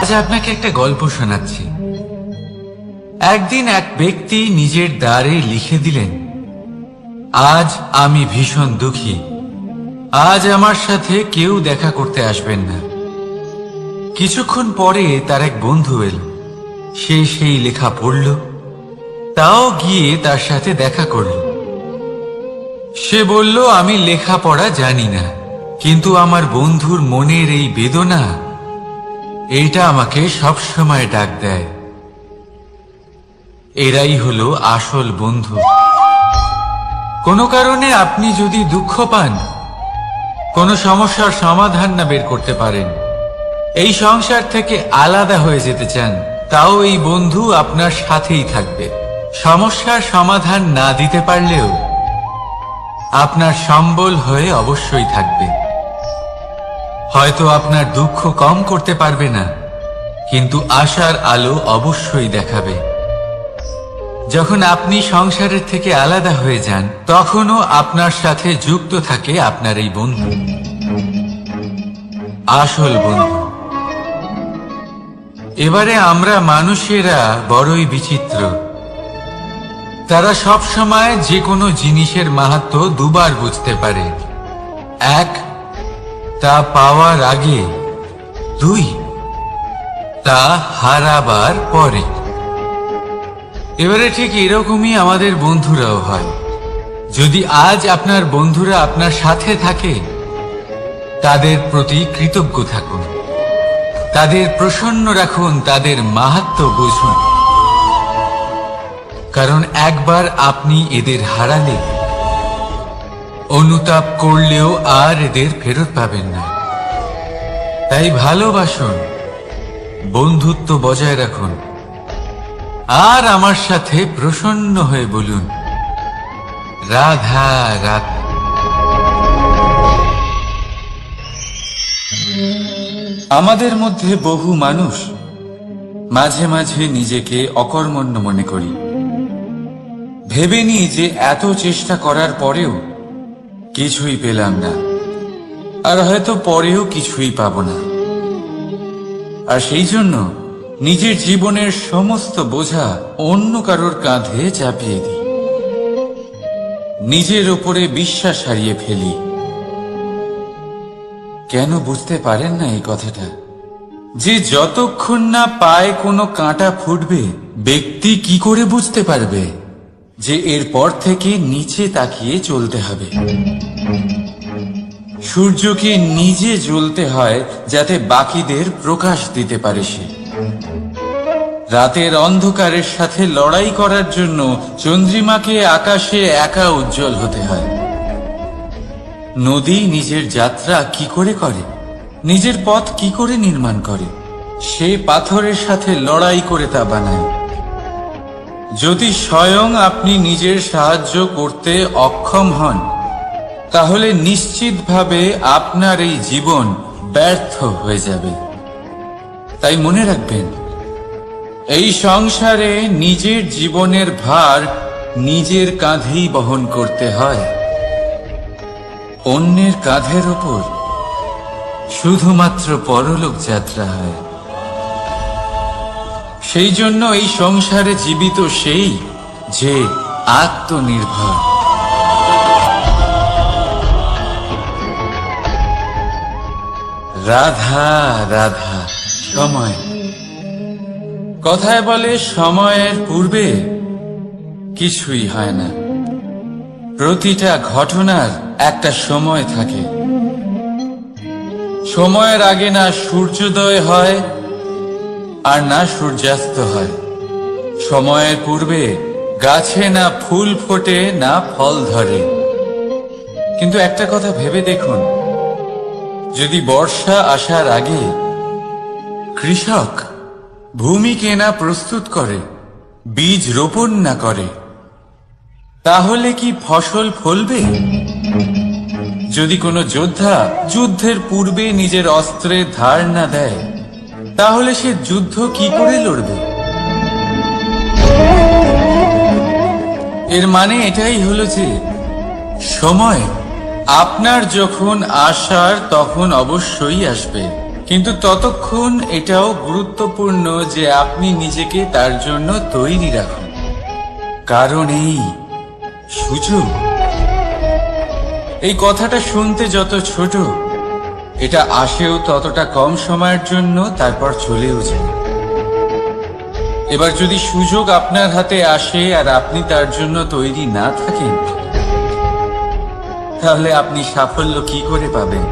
আজ আপনাকে একটা গল্প শোনাচ্ছি। একদিন এক ব্যক্তি নিজের দ্বারে লিখে দিলেন, আজ আমি ভীষণ দুঃখী, আজ আমার সাথে কেউ দেখা করতে আসবেন না। কিছুক্ষণ পরে তার এক বন্ধু এলো। সে সেই লেখা পড়ল, তাও গিয়ে তার সাথে দেখা করল। সে বলল, আমি লেখাপড়া জানি না, কিন্তু আমার বন্ধুর মনের এই বেদনা, এটা আমাকে সবসময় ডাক দেয়। এরাই হলো আসল বন্ধু। কোনো কারণে আপনি যদি দুঃখ পান, কোনো সমস্যার সমাধান না বের করতে পারেন, এই সংসার থেকে আলাদা হয়ে যেতে চান, তাও এই বন্ধু আপনার সাথেই থাকবে। সমস্যার সমাধান না দিতে পারলেও আপনার সম্বল হয়ে অবশ্যই থাকবে। হয়তো আপনার দুঃখ কম করতে পারবে না, কিন্তু আশার আলো অবশ্যই দেখাবে। যখন আপনি সংসারের থেকে আলাদা হয়ে যান, তখনও আপনার সাথে যুক্ত থাকে আপনার এই বন্ধু, আসল বন্ধু। এবারে আমরা মানুষেরা বড়ই বিচিত্র। তারা সব সময় যে কোনো জিনিসের মাহাত্ম্য দুবার বুঝতে পারে। এক, তা পাওয়ার আগে। দুই, তা হারাবার পরে। এবারে ঠিক এরকমই আমাদের বন্ধুরাও হয়। যদি আজ আপনার বন্ধুরা আপনার সাথে থাকে, তাদের প্রতি কৃতজ্ঞ থাকুন, তাদের প্রসন্ন রাখুন, তাদের মাহাত্ম্য বুঝুন। কারণ একবার আপনি এদের হারালে, অনুতাপ করলেও আর এদের ফেরত পাবেন না। তাই ভালোবাসুন, বন্ধুত্ব বজায় রাখুন, আর আমার সাথে প্রসন্ন হয়ে বলুন, রাধা রাধা। আমাদের মধ্যে বহু মানুষ মাঝে মাঝে নিজেকে অকর্মণ্য মনে করি। ভেবে নিই যে এত চেষ্টা করার পরেও কিছুই পেলাম না, আর হয়তো পরেও কিছুই পাব না। আর সেই জন্য নিজের জীবনের সমস্ত বোঝা অন্য কারোর কাঁধে চাপিয়ে দিই, নিজের ওপরে বিশ্বাস হারিয়ে ফেলি। কেন বুঝতে পারেন না এই কথাটা? যে যতক্ষণ না পায়ে কোনো কাঁটা ফুটবে, ব্যক্তি কি করে বুঝতে পারবে যে এরপর থেকে নিচে তাকিয়ে চলতে হবে? সূর্যকে নিজে জ্বলতে হয় যাতে বাকিদের প্রকাশ দিতে পারে সে। রাতের অন্ধকারের সাথে লড়াই করার জন্য চন্দ্রিমাকে আকাশে একা উজ্জ্বল হতে হয়। নদী নিজের যাত্রা কি করে করে, নিজের পথ কি করে নির্মাণ করে? সে পাথরের সাথে লড়াই করে তা বানায়। যদি স্বয়ং আপনি নিজের সাহায্য করতে অক্ষম হন, তাহলে নিশ্চিতভাবে আপনার এই জীবন ব্যর্থ হয়ে যাবে। তাই মনে রাখবেন, এই সংসারে নিজের জীবনের ভার নিজের কাঁধেই বহন করতে হয়। অন্যের কাঁধের ওপর শুধুমাত্র পরলোক যাত্রা হয়। সেই জন্য এই সংসারে জীবিত সেই যে আত্মনির্ভর। রাধা রাধা। সময়, কথায় বলে সময়ের পূর্বে কিছুই হয় না। প্রতিটা ঘটনার একটা সময় থাকে। সময়ের আগে না সূর্যোদয় হয় আর না সূর্যাস্ত হয়। সময়ের পূর্বে গাছে না ফুল ফোটে না ফল ধরে। কিন্তু একটা কথা ভেবে দেখুন, যদি বর্ষা আসার আগে কৃষক ভূমিকে না প্রস্তুত করে, বীজ রোপণ না করে, তাহলে কি ফসল ফলবে? যদি কোনো যোদ্ধা যুদ্ধের পূর্বে নিজের অস্ত্রের ধার না দেয়, তাহলে সে যুদ্ধ কি করে লড়বে? এর মানে এটাই হলো যে সময় আপনার যখন আসার তখন অবশ্যই আসবে, কিন্তু ততক্ষণ এটাও গুরুত্বপূর্ণ যে আপনি নিজেকে তার জন্য তৈরি রাখুন। কারণ এই সুযোগ, এই কথাটা শুনতে যত ছোট, এটা আসেও ততটা কম সময়ের জন্য, তারপর চলেও যায়। এবার যদি সুযোগ আপনার হাতে আসে আর আপনি তার জন্য তৈরি না থাকেন, তাহলে আপনি সাফল্য কি করে পাবেন?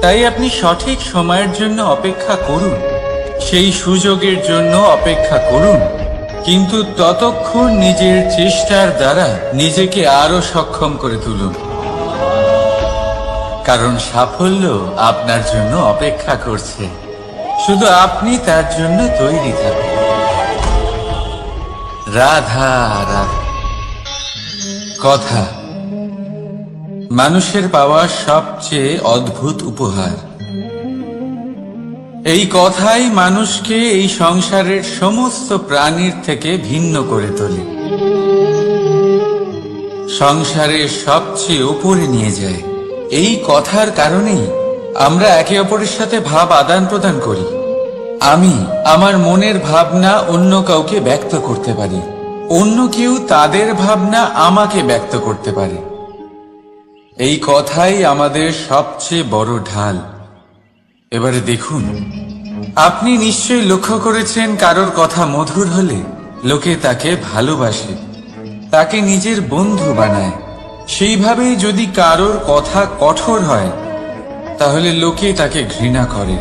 তাই আপনি সঠিক সময়ের জন্য অপেক্ষা করুন, সেই সুযোগের জন্য অপেক্ষা করুন, কিন্তু ততক্ষণ নিজের চেষ্টার দ্বারা নিজেকে আরো সক্ষম করে তুলুন, কারণ সাফল্য আপনার জন্য অপেক্ষা করছে, শুধু আপনি তার জন্য তৈরি থাকুন। রাধা রাধা। কথা মানুষের পাওয়া সবচেয়ে অদ্ভুত উপহার। এই কথাই মানুষকে এই সংসারের সমস্ত প্রাণীর থেকে ভিন্ন করে তোলে, সংসারের সবচেয়ে উপরে নিয়ে যায়। এই কথার কারণেই আমরা একে অপরের সাথে ভাব আদান প্রদান করি। আমি আমার মনের ভাবনা অন্য কাউকে ব্যক্ত করতে পারি, অন্য কেউ তাদের ভাবনা আমাকে ব্যক্ত করতে পারে। এই কথাই আমাদের সবচেয়ে বড় ঢাল। এবারে দেখুন, আপনি নিশ্চয়ই লক্ষ্য করেছেন, কারোর কথা মধুর হলে লোকে তাকে ভালোবাসে, তাকে নিজের বন্ধু বানায়। সেইভাবেই যদি কারোর কথা কঠোর হয়, তাহলে লোকে তাকে ঘৃণা করে,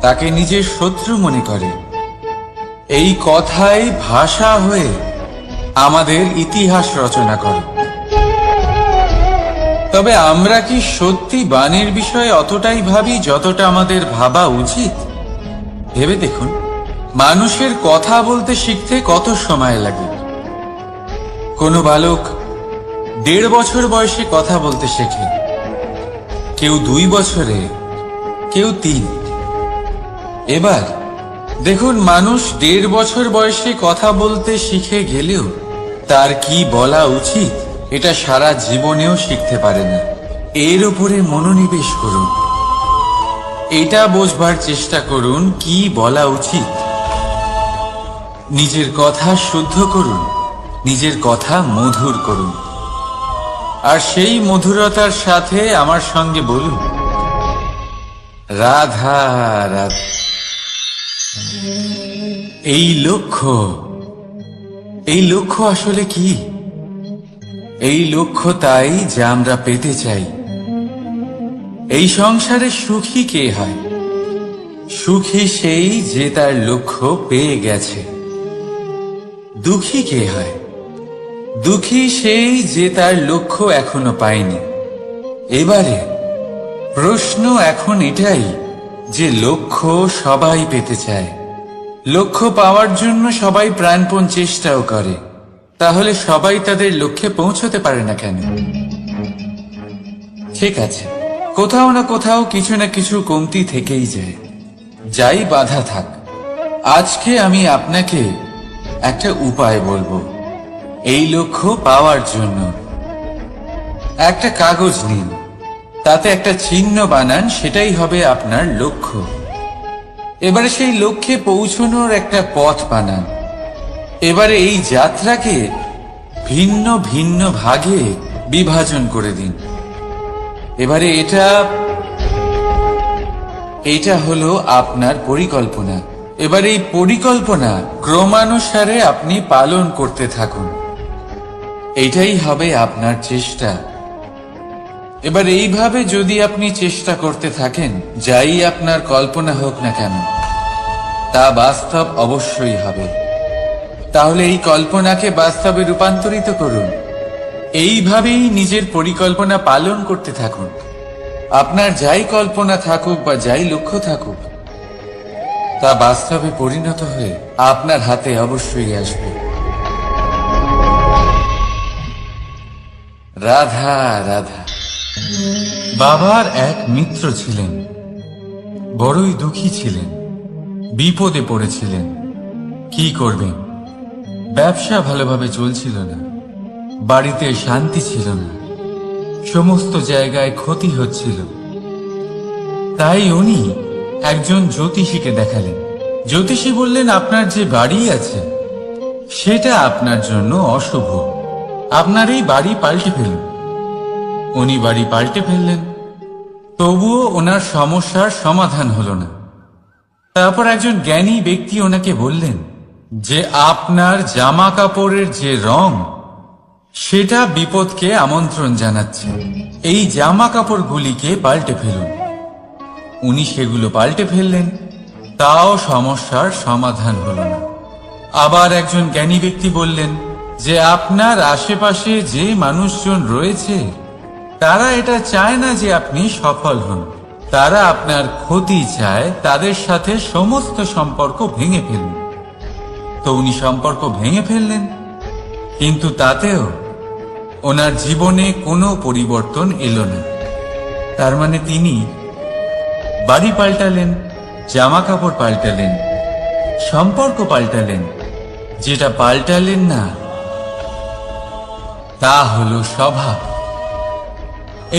তাকে নিজের শত্রু মনে করে। এই কথাই ভাষা হয়ে আমাদের ইতিহাস রচনা করে। তবে আমরা কি সত্যি বাণীর বিষয়ে অতটাই ভাবি যতটা আমাদের ভাবা উচিত? ভেবে দেখুন, মানুষের কথা বলতে শিখতে কত সময় লাগে। কোনো বালক 1.5 বছর বয়সে কথা বলতে শেখে, কেউ 2 বছরে, কেউ 3। এবার দেখুন, মানুষ 1.5 বছর বয়সে কথা বলতে শিখে গেলেও তার কি বলা উচিত এটা সারা জীবনেও শিখতে পারে না। এর উপরে মনোনিবেশ করুন, এটা বোঝবার চেষ্টা করুন কি বলা উচিত। নিজের কথা শুদ্ধ করুন, নিজের কথা মধুর করুন, আর সেই মধুরতার সাথে আমার সঙ্গে বলুন, রাধা রাধা। এই লক্ষ্য আসলে কি? এই লক্ষ্য তাই যা আমরা পেতে চাই। এই সংসারে সুখী কে হয়? সুখী সেই যে তার লক্ষ্য পেয়ে গেছে। দুঃখী কে হয়? দুঃখী সেই যে তার লক্ষ্য এখনো পায়নি। এবারে প্রশ্ন এখন এটাই যে লক্ষ্য সবাই পেতে চায়, লক্ষ্য পাওয়ার জন্য সবাই প্রাণপণ চেষ্টাও করে, তাহলে সবাই তাদের লক্ষ্যে পৌঁছতে পারে না কেন? ঠিক আছে, কোথাও না কোথাও কিছু না কিছু কমতি থেকেই যায়, যাই বাধা থাক। আজকে আমি আপনাকে একটা উপায় বলবো এই লক্ষ্য পাওয়ার জন্য। একটা কাগজ নিন, তাতে একটা চিহ্ন বানান, সেটাই হবে আপনার লক্ষ্য। এবারে সেই লক্ষ্যে পৌঁছানোর একটা পথ বানান। এবারে এই যাত্রাকে ভিন্ন ভিন্ন ভাগে বিভাজন করে দিন। এবারে এটা হলো আপনার পরিকল্পনা। এবার এই পরিকল্পনা ক্রমানুসারে আপনি পালন করতে থাকুন, এটাই হবে আপনার চেষ্টা। এবার এইভাবে যদি আপনি চেষ্টা করতে থাকেন, যাই আপনার কল্পনা হোক না কেন তা বাস্তব অবশ্যই হবে। তাহলে এই কল্পনাকে বাস্তবে রূপান্তরিত করুন। এইভাবেই নিজের পরিকল্পনা পালন করতে থাকুন। আপনার যাই কল্পনা থাকুক বা যাই লক্ষ্য থাকুক, তা বাস্তবে পরিণত হয়ে আপনার হাতে অবশ্যই আসবে। রাধা রাধা। বাবার এক মিত্র ছিলেন, বড়ই দুঃখী ছিলেন, বিপদে পড়েছিলেন। কি করবেন? ব্যবসা ভালোভাবে চলছিল না, বাড়িতে শান্তি ছিল না, সমস্ত জায়গায় ক্ষতি হচ্ছিল। তাই উনি একজন জ্যোতিষীকে দেখালেন। জ্যোতিষী বললেন, আপনার যে বাড়ি আছে সেটা আপনার জন্য অশুভ, আপনার এই বাড়ি পাল্টে ফেলুন। উনি বাড়ি পাল্টে ফেললেন, তবুও ওনার সমস্যার সমাধান হলো না। তারপর একজন জ্ঞানী ব্যক্তি ওনাকে বললেন যে আপনার জামা কাপড়ের যে রং সেটা বিপদকে আমন্ত্রণ জানাচ্ছে, এই জামা কাপড়গুলিকে পাল্টে ফেলুন। উনি সেগুলো পাল্টে ফেললেন, তাও সমস্যার সমাধান হলো না। আবার একজন জ্ঞানী ব্যক্তি বললেন যে আপনার আশেপাশে যে মানুষজন রয়েছে তারা এটা চায় না যে আপনি সফল হন, তারা আপনার ক্ষতি চায়, তাদের সাথে সমস্ত সম্পর্ক ভেঙে ফেলুন। তো উনি সম্পর্ক ভেঙে ফেললেন, কিন্তু তাতেও ওনার জীবনে কোনো পরিবর্তন এলো না। তার মানে তিনি বাড়ি পাল্টালেন, জামা কাপড় পাল্টালেন, সম্পর্ক পাল্টালেন, যেটা পাল্টালেন না তা হলো স্বভাব।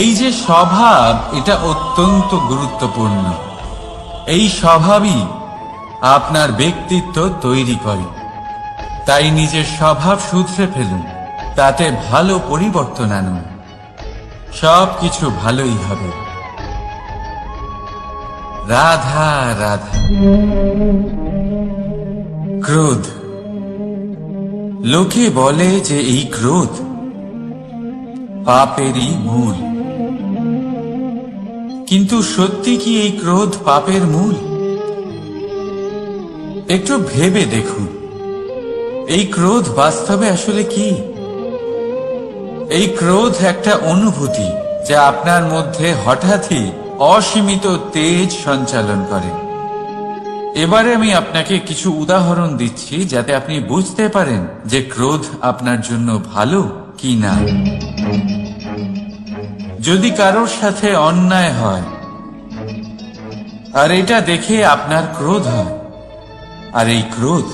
এই যে স্বভাব, এটা অত্যন্ত গুরুত্বপূর্ণ। এই স্বভাবই আপনার ব্যক্তিত্ব তৈরি করে। তাই নিজের স্বভাব শুধরে ফেলুন, তাতে ভালো পরিবর্তন আনুন, সবকিছু ভালোই হবে। রাধা রাধা। ক্রোধ। লোকে বলে যে এই ক্রোধ পাপেরই মূল, কিন্তু সত্যি কি এই ক্রোধ পাপের মূল? একটু ভেবে দেখুন, এই ক্রোধ বাস্তবে আসলে কি? এই ক্রোধ একটা অনুভূতি যা আপনার মধ্যে হঠাৎই অসীমিত তেজ সঞ্চালন করে। এবারে আমি আপনাকে কিছু উদাহরণ দিচ্ছি যাতে আপনি বুঝতে পারেন যে ক্রোধ আপনার জন্য ভালো কি না। যদি কারোর সাথে অন্যায় হয় আর এটা দেখে আপনার ক্রোধ হয়, আর এই ক্রোধ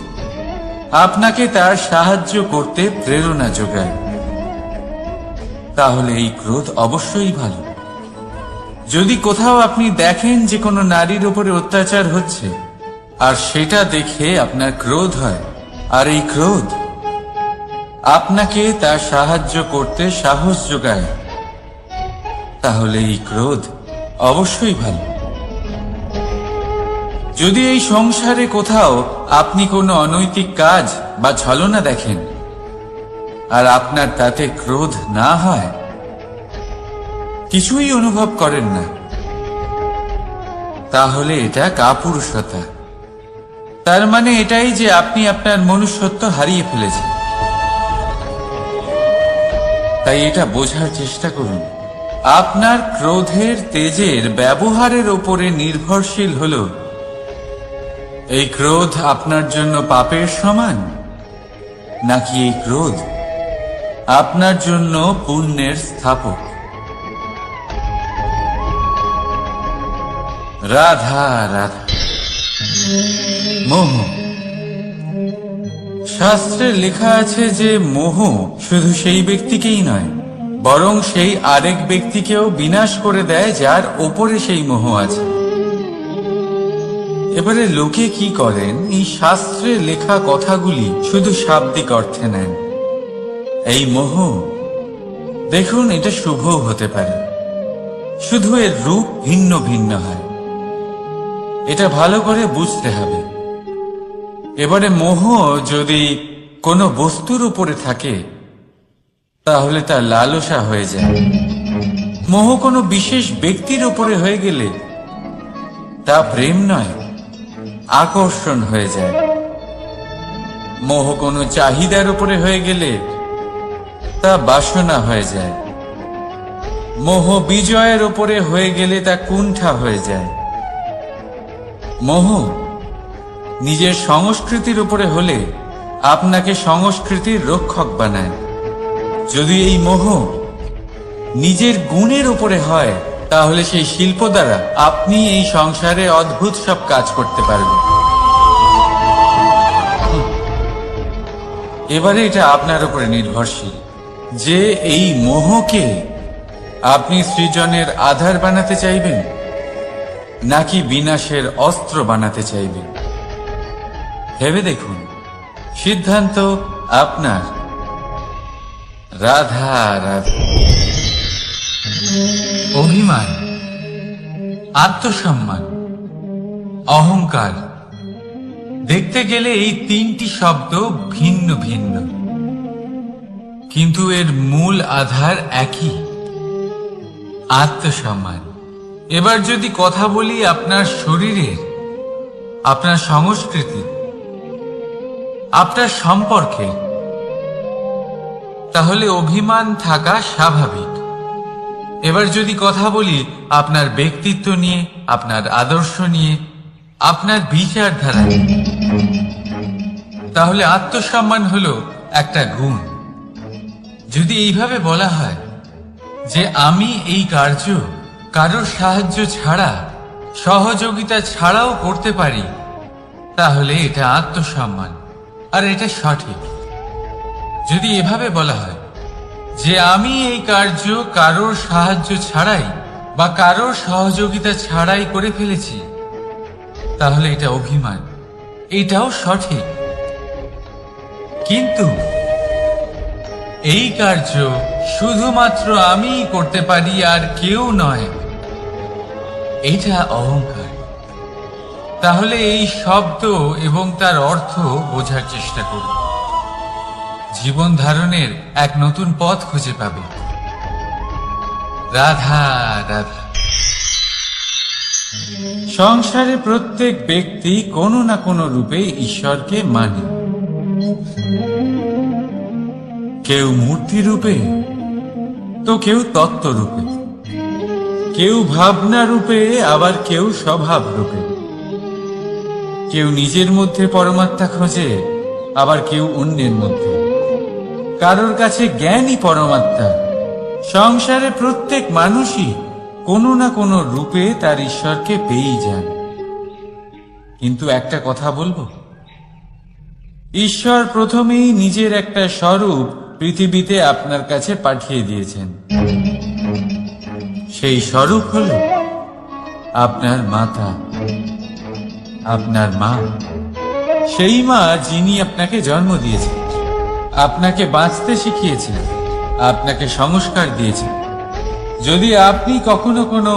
আপনাকে তার সাহায্য করতে প্রেরণা যোগায়, তাহলে এই ক্রোধ অবশ্যই ভালো। যদি কোথাও আপনি দেখেন যে কোনো নারীর উপরে অত্যাচার হচ্ছে আর সেটা দেখে আপনার ক্রোধ হয়, আর এই ক্রোধ আপনাকে তার সাহায্য করতে সাহস যোগায়, তাহলে এই ক্রোধ অবশ্যই ভালো। যদি এই সংসারে কোথাও আপনি কোনো অনৈতিক কাজ বা ছলনা দেখেন আর আপনার তাতে ক্রোধ না হয়, কিছুই অনুভব করেন না, তাহলে এটা কাপুরুষতা। তার মানে এটাই যে আপনি আপনার মনুষ্যত্ব হারিয়ে ফেলেছেন। তাই এটা বোঝার চেষ্টা করুন, আপনার ক্রোধের তেজের ব্যবহারের উপরে নির্ভরশীল হলো এই ক্রোধ আপনার জন্য পাপের সমান, নাকি এই ক্রোধ আপনার জন্য পুণ্যের স্থাপক। রাধা রাধা। মোহ। শাস্ত্রে লেখা আছে যে মোহ শুধু সেই ব্যক্তিকেই নয়, বরং সেই আরেক ব্যক্তিকেও বিনাশ করে দেয় যার ওপরে সেই মোহ আছে। এবারে লোকে কি করেন, এই শাস্ত্রে লেখা কথাগুলি শুধু শাব্দিক অর্থে নেন। এই মোহ, দেখুন, এটা শুভ হতে পারে, শুধু এর রূপ ভিন্ন ভিন্ন হয়, এটা ভালো করে বুঝতে হবে। এবারে মোহ যদি কোনো বস্তুর উপরে থাকে তাহলে তা লালসা হয়ে যায়। মোহ কোনো বিশেষ ব্যক্তির উপরে হয়ে গেলে তা প্রেম নয়, আকর্ষণ হয়ে যায়। মোহ কোনো চাহিদার উপরে হয়ে গেলে তা বাসনা হয়ে যায়। মোহ বিজয়ের উপরে হয়ে গেলে তা কুণ্ঠা হয়ে যায়। মোহ নিজের সংস্কৃতির উপরে হলে আপনাকে সংস্কৃতির রক্ষক বানায়। যদি এই মোহ নিজের গুণের উপরে হয় তাহলে সেই শিল্প দ্বারা আপনি এই সংসারে অদ্ভুত সব কাজ করতে পারবেন। এবারে এটা আপনার উপরে নির্ভরশীল। যে এই মোহকে আপনি সৃজনের আধার বানাতে চাইবেন নাকি বিনাশের অস্ত্র বানাতে চাইবেন? ভেবে দেখুন, সিদ্ধান্ত আপনার। রাধা রাধা। অভিমান, আত্মসম্মান, অহংকার, দেখতে গেলে এই তিনটি শব্দ ভিন্ন ভিন্ন, কিন্তু এর মূল আধার একই, আত্মসম্মান। এবার যদি কথা বলি আপনার শরীরের, আপনার সংস্কৃতি, আপনার সম্পর্কে, তাহলে অভিমান থাকা স্বাভাবিক। এবার যদি কথা বলি আপনার ব্যক্তিত্ব নিয়ে, আপনার আদর্শ নিয়ে, আপনার বিচারধারা নিয়ে, তাহলে আত্মসম্মান হলো একটা গুণ। যদি এইভাবে বলা হয় যে আমি এই কার্য কারোর সাহায্য ছাড়া, সহযোগিতা ছাড়াও করতে পারি, তাহলে এটা আত্মসম্মান, আর এটা সঠিক। যদি এভাবে বলা হয় যে আমি এই কার্য কারোর সাহায্য ছাড়াই বা কারোর সহযোগিতা ছাড়াই করে ফেলেছি, তাহলে এটা অভিমান, এটাও সঠিক। কিন্তু এই কার্য শুধুমাত্র আমিই করতে পারি আর কেউ নয়, এটা অহংকার। তাহলে এই শব্দ এবং তার অর্থ বোঝার চেষ্টা করুন। জীবন ধারণের এক নতুন পথ খুঁজে পাবে। রাধা রাধা। সংসারে প্রত্যেক ব্যক্তি কোনো না কোনো রূপে ঈশ্বরকে মানে। কেউ মূর্তি রূপে, তো কেউ তত্ত্ব রূপে, কেউ ভাবনা রূপে, আবার কেউ স্বভাব রূপে। কেউ নিজের মধ্যে পরমাত্মা খোঁজে, আবার কেউ অন্যের মধ্যে। কারোর কাছে জ্ঞানই পরমাত্মা। সংসারে প্রত্যেক মানুষই কোনো না কোনো রূপে তার ঈশ্বরকে পেয়েই যান। কিন্তু একটা কথা বলবো, ঈশ্বর প্রথমেই নিজের একটা স্বরূপ পৃথিবীতে আপনার কাছে পাঠিয়ে দিয়েছেন। সেই স্বরূপ হল আপনার মাতা, আপনার মা। সেই মা যিনি আপনাকে জন্ম দিয়েছেন, আপনাকে বাঁচতে শিখিয়েছেন, আপনাকে সংস্কার দিয়েছেন। যদি আপনি কখনো কোনো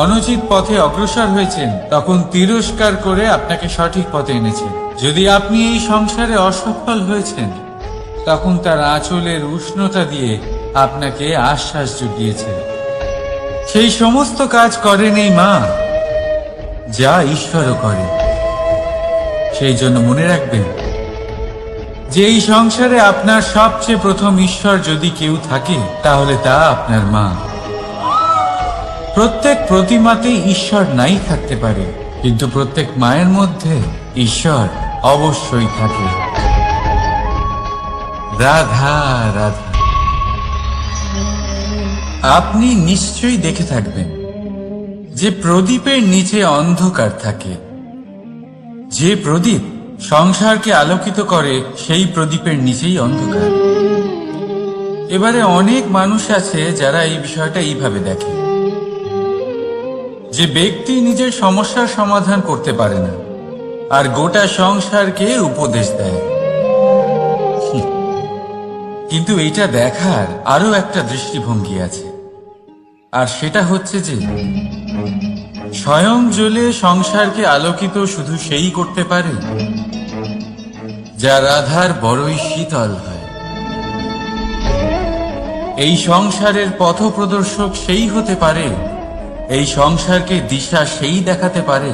অনুচিত পথে অগ্রসর হয়েছেন, তখন তিরস্কার করে আপনাকে সঠিক পথে এনেছেন। যদি আপনি এই সংসারে অসফল হয়েছেন, তখন তার আঁচলের উষ্ণতা দিয়ে আপনাকে আশ্বাস জুগিয়েছেন। সেই সমস্ত কাজ করেন এই মা, যা ঈশ্বরও করে। সেই জন্য মনে রাখবেন যে এই সংসারে আপনার সবচেয়ে প্রথম ঈশ্বর যদি কেউ থাকে, তাহলে তা আপনার মা। প্রত্যেক প্রতিমাতে ঈশ্বর নাই থাকতে পারে, কিন্তু প্রত্যেক মায়ের মধ্যে ঈশ্বর অবশ্যই থাকে। রাধা রাধা। আপনি নিশ্চয়ই দেখে থাকবেন যে প্রদীপের নিচে অন্ধকার থাকে। যে প্রদীপ সংসারকে আলোকিত করে, সেই প্রদীপের নিচেই অন্ধকার। এবারে অনেক মানুষ আছে যারা এই বিষয়টা এইভাবে দেখে যে ব্যক্তি নিজের সমস্যার সমাধান করতে পারে না, আর গোটা সংসারকে উপদেশ দেয়। কিন্তু এইটা দেখার আরো একটা দৃষ্টিভঙ্গি আছে, আর সেটা হচ্ছে যে স্বয়ং জ্বলে সংসারকে আলোকিত শুধু সেই করতে পারে যা রাধার বড়ই শীতল হয়। এই সংসারের পথপ্রদর্শক সেই হতে পারে, এই সংসারকে দিশা সেই দেখাতে পারে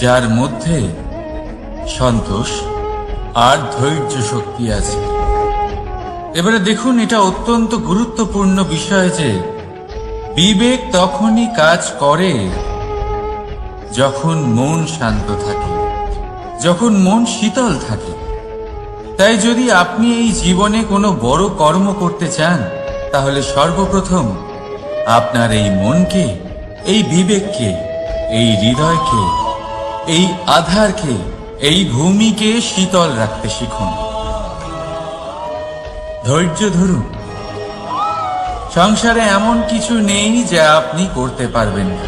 যার মধ্যে সন্তোষ আর ধৈর্য শক্তি আছে। এবারে দেখুন, এটা অত্যন্ত গুরুত্বপূর্ণ বিষয় যে বিবেক তখনই কাজ করে যখন মন শান্ত থাকে, যখন মন শীতল থাকে। তাই যদি আপনি এই জীবনে কোনো বড় কর্ম করতে চান, তাহলে সর্বপ্রথম আপনার এই মনকে, এই বিবেককে, এই হৃদয়কে, এই আধারকে, এই ভূমিকে শীতল রাখতে শিখুন। ধৈর্য ধরুন, সংসারে এমন কিছু নেই যা আপনি করতে পারবেন না।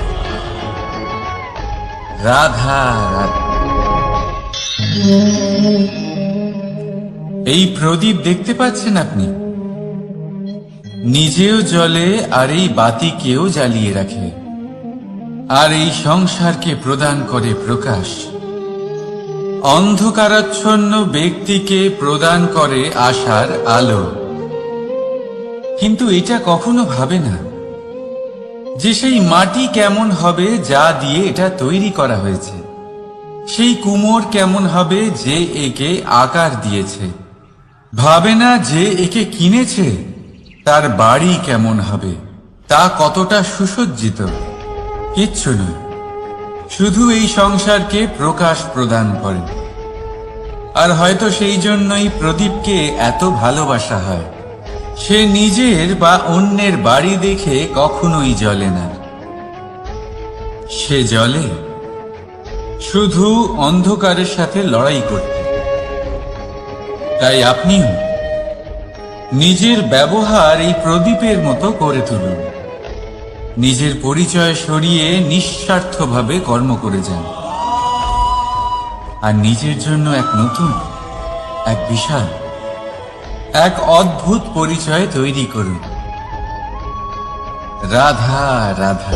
রাধা রাধা। এই প্রদীপ দেখতে পাচ্ছেন আপনি? নিজেও জ্বলে আর এই বাতিকেও জ্বালিয়ে রাখে, আর এই সংসারকে প্রদান করে প্রকাশ। অন্ধকারাচ্ছন্ন ব্যক্তিকে প্রদান করে আশার আলো। কিন্তু এটা কখনো ভাবে না যে সেই মাটি কেমন হবে যা দিয়ে এটা তৈরি করা হয়েছে, সেই কুমোর কেমন হবে যে একে আকার দিয়েছে। ভাবে না যে একে কিনেছে তার বাড়ি কেমন হবে, তা কতটা সুসজ্জিত। কিচ্ছু নয়, শুধু এই সংসারকে প্রকাশ প্রদান করে। আর হয়তো সেই জন্যই প্রদীপকে এত ভালোবাসা হয়। সে নিজের বা অন্যের বাড়ি দেখে কখনোই জ্বলে না। সে জ্বলে শুধু অন্ধকারের সাথে লড়াই করতে। তাই আপনিও নিজের ব্যবহার এই প্রদীপের মতো করে তুলুন। নিজের পরিচয় সরিয়ে নিঃস্বার্থভাবে কর্ম করে যান, আর নিজের জন্য এক নতুন, এক বিশাল, এক অদ্ভুত পরিচয় তৈরি করুন। রাধা রাধা।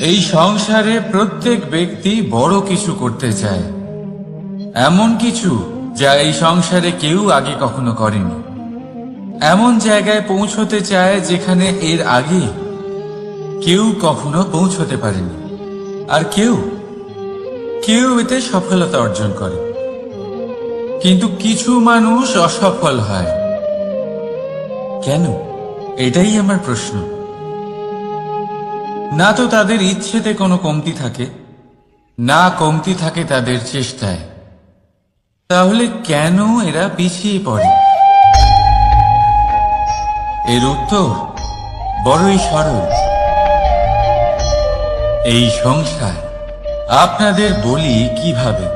এই সংসারে প্রত্যেক ব্যক্তি বড় কিছু করতে চায়, এমন কিছু যা এই সংসারে কেউ আগে কখনো করেনি। এমন জায়গায় পৌঁছতে চায় যেখানে এর আগে কেউ কখনো পৌঁছতে পারেনি, আর কেউ এতে সফলতা অর্জন করে। কিন্তু কিছু মানুষ অসফল হয় কেন? এটাই আমার প্রশ্ন। না তো তাদের ইচ্ছেতে কোনো কমতি থাকে, না কমতি থাকে তাদের চেষ্টায়। তাহলে কেন এরা পিছিয়ে পড়ে? এর উত্তর বড়ই সরল। এই সংসার আপনাদের বলি কিভাবে।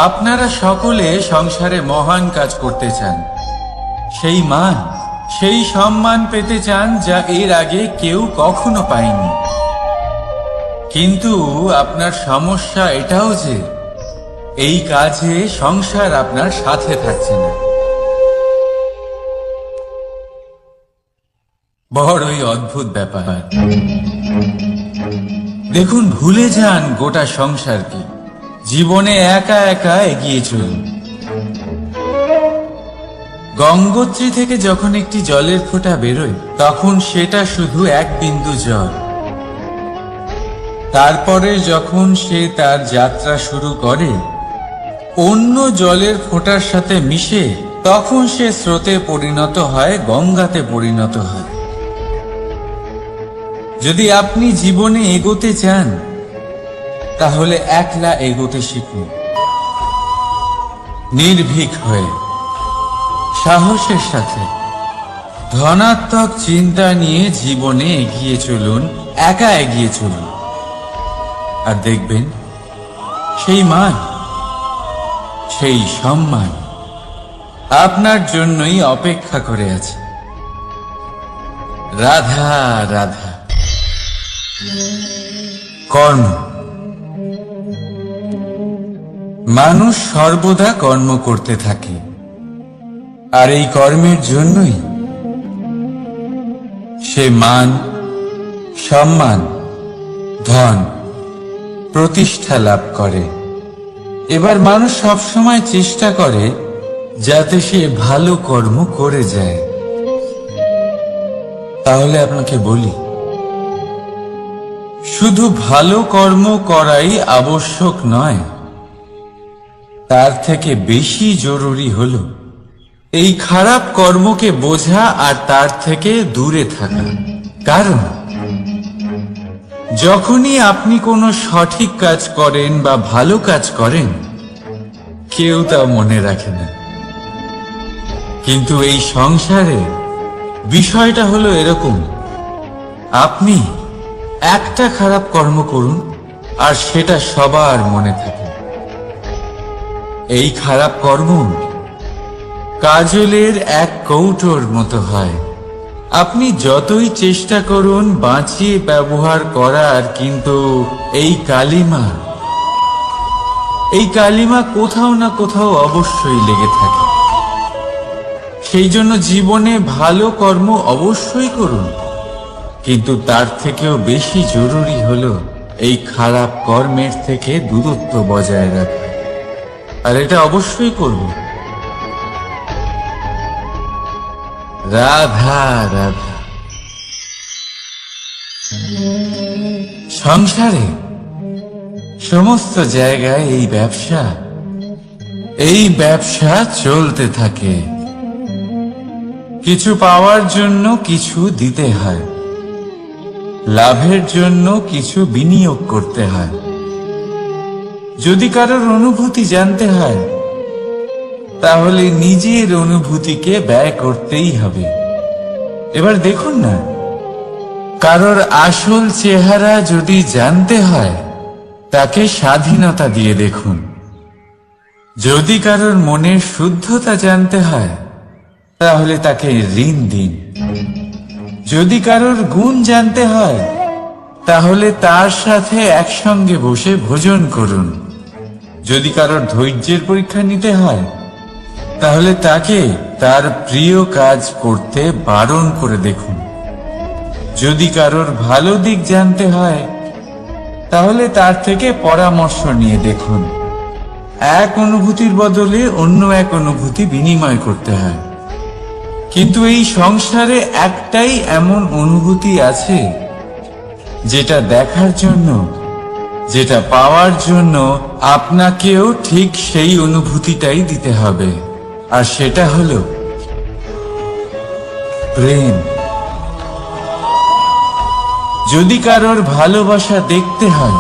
আপনারা সকলে সংসারে মহান কাজ করতে চান, সেই মান, সেই সম্মান পেতে চান যা এর আগে কেউ কখনো পায়নি। কিন্তু আপনার সমস্যা এটাও যে এই কাজে সংসার আপনার সাথে থাকছে না। বড়ই অদ্ভুত ব্যাপার। দেখুন, ভুলে যান গোটা সংসারকে, জীবনে একা একা এগিয়ে চলুন। গঙ্গোত্রী থেকে যখন একটি জলের ফোঁটা বেরোয় তখন সেটা শুধু এক বিন্দু জল। তারপরে যখন সে তার যাত্রা শুরু করে অন্য জলের ফোঁটার সাথে মিশে, তখন সে স্রোতে পরিণত হয়, গঙ্গাতে পরিণত হয়। যদি আপনি জীবনে এগোতে চান তাহলে একলা এগোতে শিখুন। নির্ভীক হয়ে, সাহসের সাথে, ধনাত্মক চিন্তা নিয়ে জীবনে এগিয়ে চলুন, একা এগিয়ে চলুন। আর দেখবেন সেই মান, সেই সম্মান আপনার জন্যই অপেক্ষা করে আছে। রাধা রাধা। কর্ম। মানুষ সর্বদা কর্ম করতে থাকে, আর এই কর্মের জন্যই সে মান, সম্মান, ধন, প্রতিষ্ঠা লাভ করে। এবার মানুষ সবসময় চেষ্টা করে যাতে সে ভালো কর্ম করে যায়। তাহলে আপনাকে বলি, শুধু ভালো কর্ম করাই আবশ্যক নয়, তার থেকে বেশি জরুরি হলো এই খারাপ কর্মকে বোঝা আর তার থেকে দূরে থাকা। কারণ যখনই আপনি কোনো সঠিক কাজ করেন বা ভালো কাজ করেন, কেউ তা মনে রাখে না। কিন্তু এই সংসারে বিষয়টা হলো এরকম, আপনি একটা খারাপ কর্ম করুন আর সেটা সবার মনে থাকে। এই খারাপ কর্ম কাজলের এক কৌটোর মতো হয়। আপনি যতই চেষ্টা করুন বাঁচিয়ে ব্যবহার করার, কিন্তু এই কালিমা কোথাও না কোথাও অবশ্যই লেগে থাকে। সেই জন্য জীবনে ভালো কর্ম অবশ্যই করুন, কিন্তু তার থেকেও বেশি জরুরি হলো এই খারাপ কর্মের থেকে দূরত্ব বজায় রাখা। আর এটা অবশ্যই করব। রাধা রাধা। সংসারে সমস্ত জায়গায় এই ব্যবসা চলতে থাকে। কিছু পাওয়ার জন্য কিছু দিতে হয়, লাভের জন্য কিছু বিনিয়োগ করতে হয়। যদি কারোর অনুভূতি জানতে হয়, তাহলে নিজের অনুভূতিকে ব্যয় করতেই হবে। এবার দেখুন না, কারোর আসল চেহারা যদি জানতে হয়, তাকে স্বাধীনতা দিয়ে দেখুন। যদি কারোর মনের শুদ্ধতা জানতে হয়, তাহলে তাকে ঋণ দিন। যদি কারোর গুণ জানতে হয়, তাহলে তার সাথে একসঙ্গে বসে ভোজন করুন। যদি কারোর ধৈর্যের পরীক্ষা নিতে হয়, তাহলে তাকে তার প্রিয় কাজ করতে বারণ করে দেখুন। যদি কারোর ভালো দিক জানতে হয়, তাহলে তার থেকে পরামর্শ নিয়ে দেখুন। এক অনুভূতির বদলে অন্য এক অনুভূতি বিনিময় করতে হয়। কিন্তু এই সংসারে একটাই এমন অনুভূতি আছে, যেটা দেখার জন্য, যেটা পাওয়ার জন্য আপনাকেও ঠিক সেই অনুভূতিটাই দিতে হবে। আর সেটা হলো প্রেম। যদি কারোর ভালোবাসা দেখতে হয়,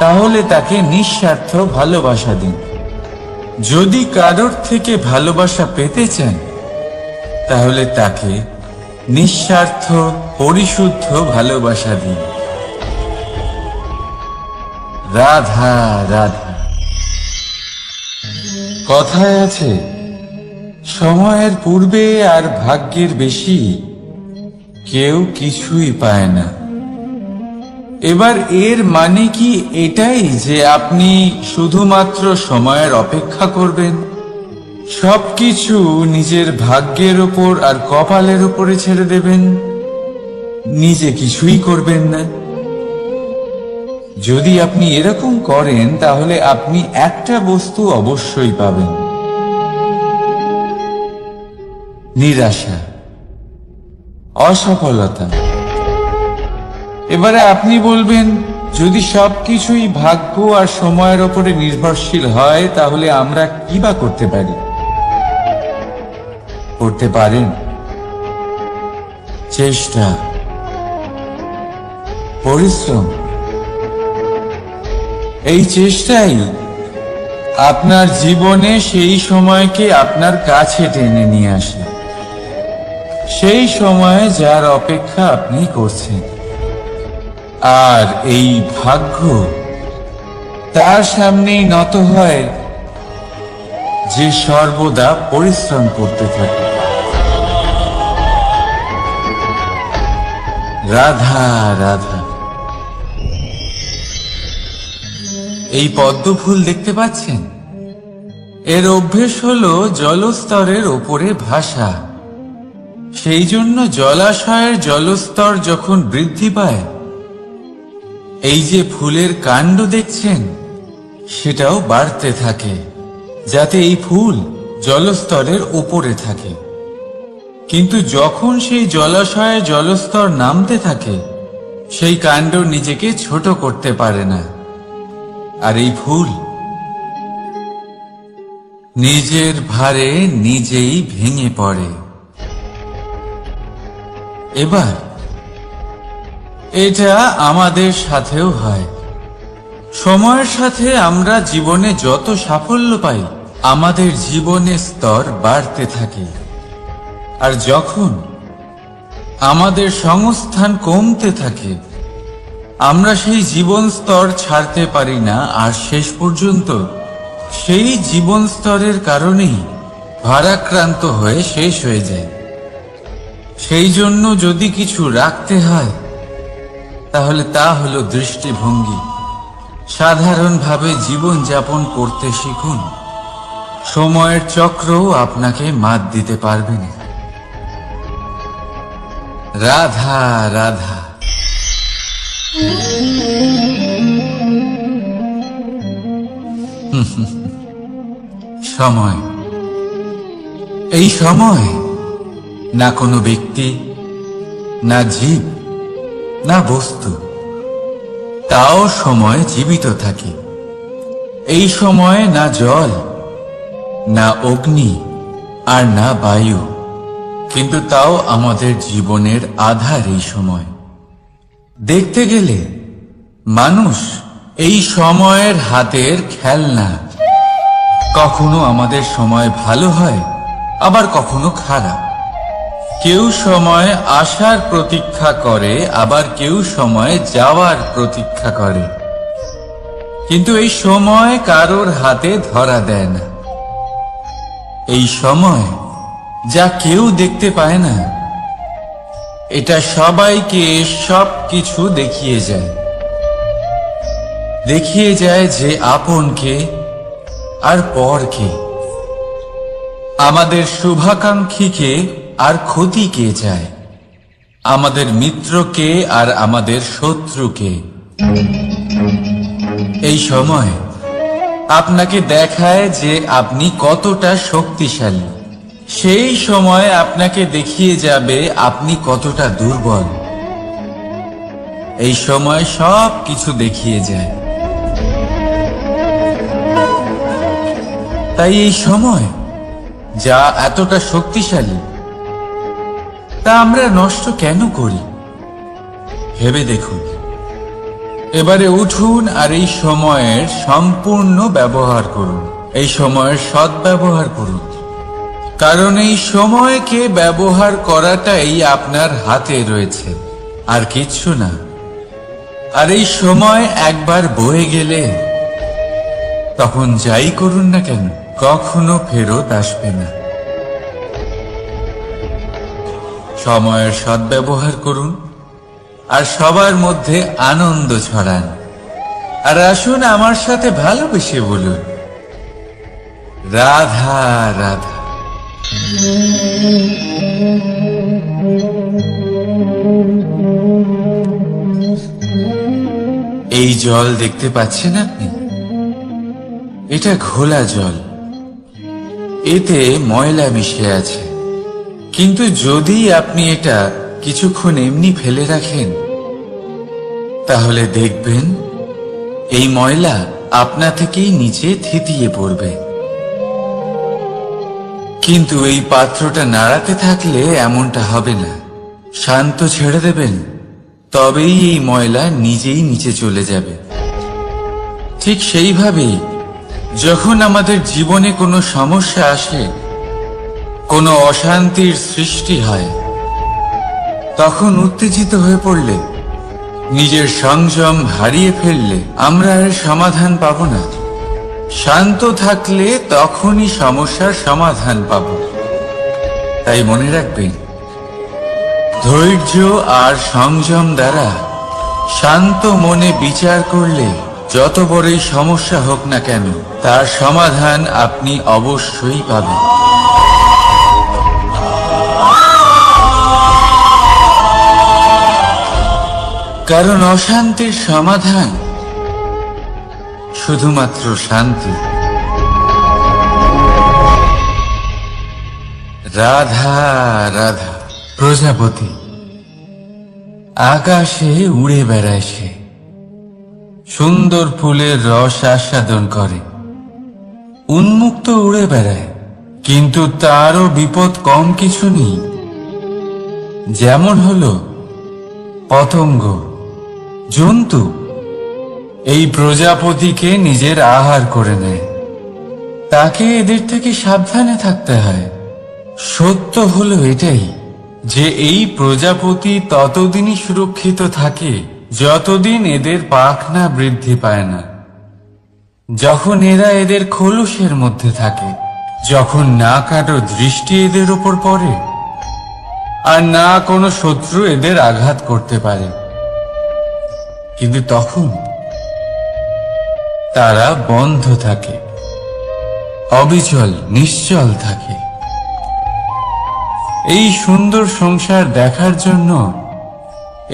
তাহলে তাকে নিঃস্বার্থ ভালোবাসা দিন। যদি কারোর থেকে ভালোবাসা পেতে চান, তাহলে তাকে নিঃস্বার্থ পরিশুদ্ধ ভালোবাসা দিন। রাধা রাধা। কথায় আছে, সময়ের পূর্বে আর ভাগ্যের বেশি কেউ কিছুই পায় না। এবার এর মানে কি এটাই যে আপনি শুধুমাত্র সময়ের অপেক্ষা করবেন, সবকিছু নিজের ভাগ্যের ওপর আর কপালের উপরে ছেড়ে দেবেন, নিজে কিছুই করবেন না? যদি আপনি এরকম করেন, তাহলে আপনি একটা বস্তু অবশ্যই পাবেন: নিরাশা, অসফলতা। এবারে আপনি বলবেন, যদি সবকিছুই ভাগ্য আর সময়ের উপরে নির্ভরশীল হয়, তাহলে আমরা কি বা করতে পারি? করতে পারেন চেষ্টা, পরিশ্রম। এই চেষ্টাই আপনার জীবনে সেই সময়কে আপনার কাছে টেনে নিয়ে আসে, সেই সময়ে যার অপেক্ষা আপনি করছেন। আর এই ভাগ্য তার সামনেই নত হয়, যে সর্বদা পরিশ্রম করতে থাকে। রাধা রাধা। এই পদ্ম ফুল দেখতে পাচ্ছেন? এর অভ্যেস হলো জলস্তরের ওপরে ভাসা। সেই জন্য জলাশয়ের জলস্তর যখন বৃদ্ধি পায়, এই যে ফুলের কাণ্ড দেখছেন, সেটাও বাড়তে থাকে, যাতে এই ফুল জলস্তরের উপরে থাকে। কিন্তু যখন সেই জলাশয়ে জলস্তর নামতে থাকে, সেই কাণ্ড নিজেকে ছোট করতে পারে না, আর এই ফুল নিজের ভারে নিজেই ভেঙে পড়ে। এবার এটা আমাদের সাথেও হয়। সময়ের সাথে আমরা জীবনে যত সাফল্য পাই, আমাদের জীবনের স্তর বাড়তে থাকে। আর যখন আমাদের সংস্থান কমতে থাকে, আমরা সেই জীবন স্তর ছাড়তে পারি না। আর শেষ পর্যন্ত সেই জীবন স্তরের কারণেই ভারাক্রান্ত হয়ে শেষ হয়ে যায়। সেই জন্য যদি কিছু রাখতে হয় তাহলে তা হলো দৃষ্টিভঙ্গি। সাধারণভাবে জীবন যাপন করতে শিখুন। সময়ের চক্রও আপনাকে মাত দিতে পারবে না। রাধা রাধা। সময়, এই সময় না কোনো ব্যক্তি, না জীব, না বস্তু, তাও সময় জীবিত থাকে। এই সময় না জল, না অগ্নি, আর না বায়ু, কিন্তু তাও আমাদের জীবনের আধার এই সময়। দেখতে গেলে মানুষ এই সময়ের হাতের খেলনা। কখনো আমাদের সময় ভালো হয়, আবার কখনো খারাপ। কেউ সময় আসার প্রতীক্ষা করে, আবার কেউ সময় যাওয়ার প্রতীক্ষা করে। কিন্তু এই সময় কারোর হাতে ধরা দেয় না। এই সময় যা কেউ দেখতে পায় না, এটা সবাইকে সবকিছু দেখিয়ে যায়। দেখিয়ে যায় যে আপনকে আর পরকে, আমাদের শুভাকাঙ্ক্ষীকে আর ক্ষতিকে চায়, আমাদের মিত্রকে আর আমাদের শত্রুকে। এই সময় আপনাকে দেখায় যে আপনি কতটা শক্তিশালী। সেই সময় আপনাকে দেখিয়ে যাবে আপনি কতটা দুর্বল। এই সময় সব কিছু দেখিয়ে যায়। তাই এই সময় যা এতটা শক্তিশালী, তা আমরা নষ্ট কেন করি? ভেবে দেখুন। এবারে উঠুন আর এই সময়ের সম্পূর্ণ ব্যবহার করুন। এই সময়ের সদ্ব্যবহার করুন, কারণ এই সময়কে ব্যবহার করাটাই আপনার হাতে রয়েছে, আর কিচ্ছু না। আর এই সময় একবার বয়ে গেলে তখন যাই করুন না কেন, কখনো ফেরত আসবে না। সময়ের সদ্ব্যবহার করুন আর সবার মধ্যে আনন্দ ছড়ান। আর আসুন আমার সাথে ভালোবেসে বলুন, রাধা রাধা। এই জল দেখতে পাচ্ছেন আপনি? এটা ঘোলা জল। এতে ময়লা মিশে আছে। কিন্তু যদি আপনি এটা কিছুক্ষণ এমনি ফেলে রাখেন, তাহলে দেখবেন এই ময়লা আপনা থেকেই নিচে থিতিয়ে পড়বে। কিন্তু এই পাত্রটা নাড়াতে থাকলে এমনটা হবে না। শান্ত ছেড়ে দেবেন, তবেই এই ময়লা নিজেই নিচে চলে যাবে। ঠিক সেইভাবেই যখন আমাদের জীবনে কোনো সমস্যা আসে, কোনো অশান্তির সৃষ্টি হয়, তখন উত্তেজিত হয়ে পড়লে, নিজের সংযম হারিয়ে ফেললে আমরা এর সমাধান পাব না। শান্ত থাকলে তখনই সমস্যার সমাধান পাব। তাই মনে রাখবেন, ধৈর্য আর সংযম দ্বারা শান্ত মনে বিচার করলে যত বড়ই সমস্যা হোক না কেন, তার সমাধান আপনি অবশ্যই পাবেন। কারণ অশান্তির সমাধান শুধুমাত্র শান্তি। রাধা রাধা। প্রজাপতি আকাশে উড়ে বেড়ায়, সে সুন্দর ফুলের রস আস্বাদন করে, উন্মুক্ত উড়ে বেড়ায়। কিন্তু তারও বিপদ কম কিছু নেই। যেমন হলো পতঙ্গ, জন্তু। এই প্রজাপতিকে নিজের আহার করে নেয়। তাকে এদের থেকে সাবধানে থাকতে হয়। সত্য হলো এটাই যে এই প্রজাপতি ততদিনই সুরক্ষিত থাকে যতদিন এদের পাখনা বৃদ্ধি পায় না। যখন এরা এদের খোলসের মধ্যে থাকে, যখন না কারো দৃষ্টি এদের উপর পড়ে আর না কোনো শত্রু এদের আঘাত করতে পারে, কিন্তু তখন তারা বন্ধ থাকে, অবিচল নিশ্চল থাকে। এই সুন্দর সংসার দেখার জন্য,